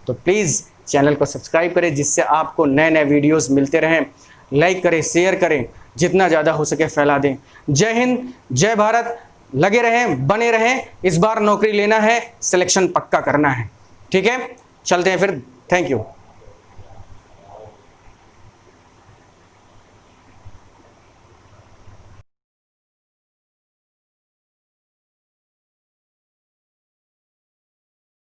तो प्लीज़ चैनल को सब्सक्राइब करें, जिससे आपको नए नए वीडियोस मिलते रहें। लाइक करें, शेयर करें, जितना ज़्यादा हो सके फैला दें। जय हिंद, जय भारत। लगे रहें, बने रहें। इस बार नौकरी लेना है, सिलेक्शन पक्का करना है, ठीक है। चलते हैं फिर, थैंक यू।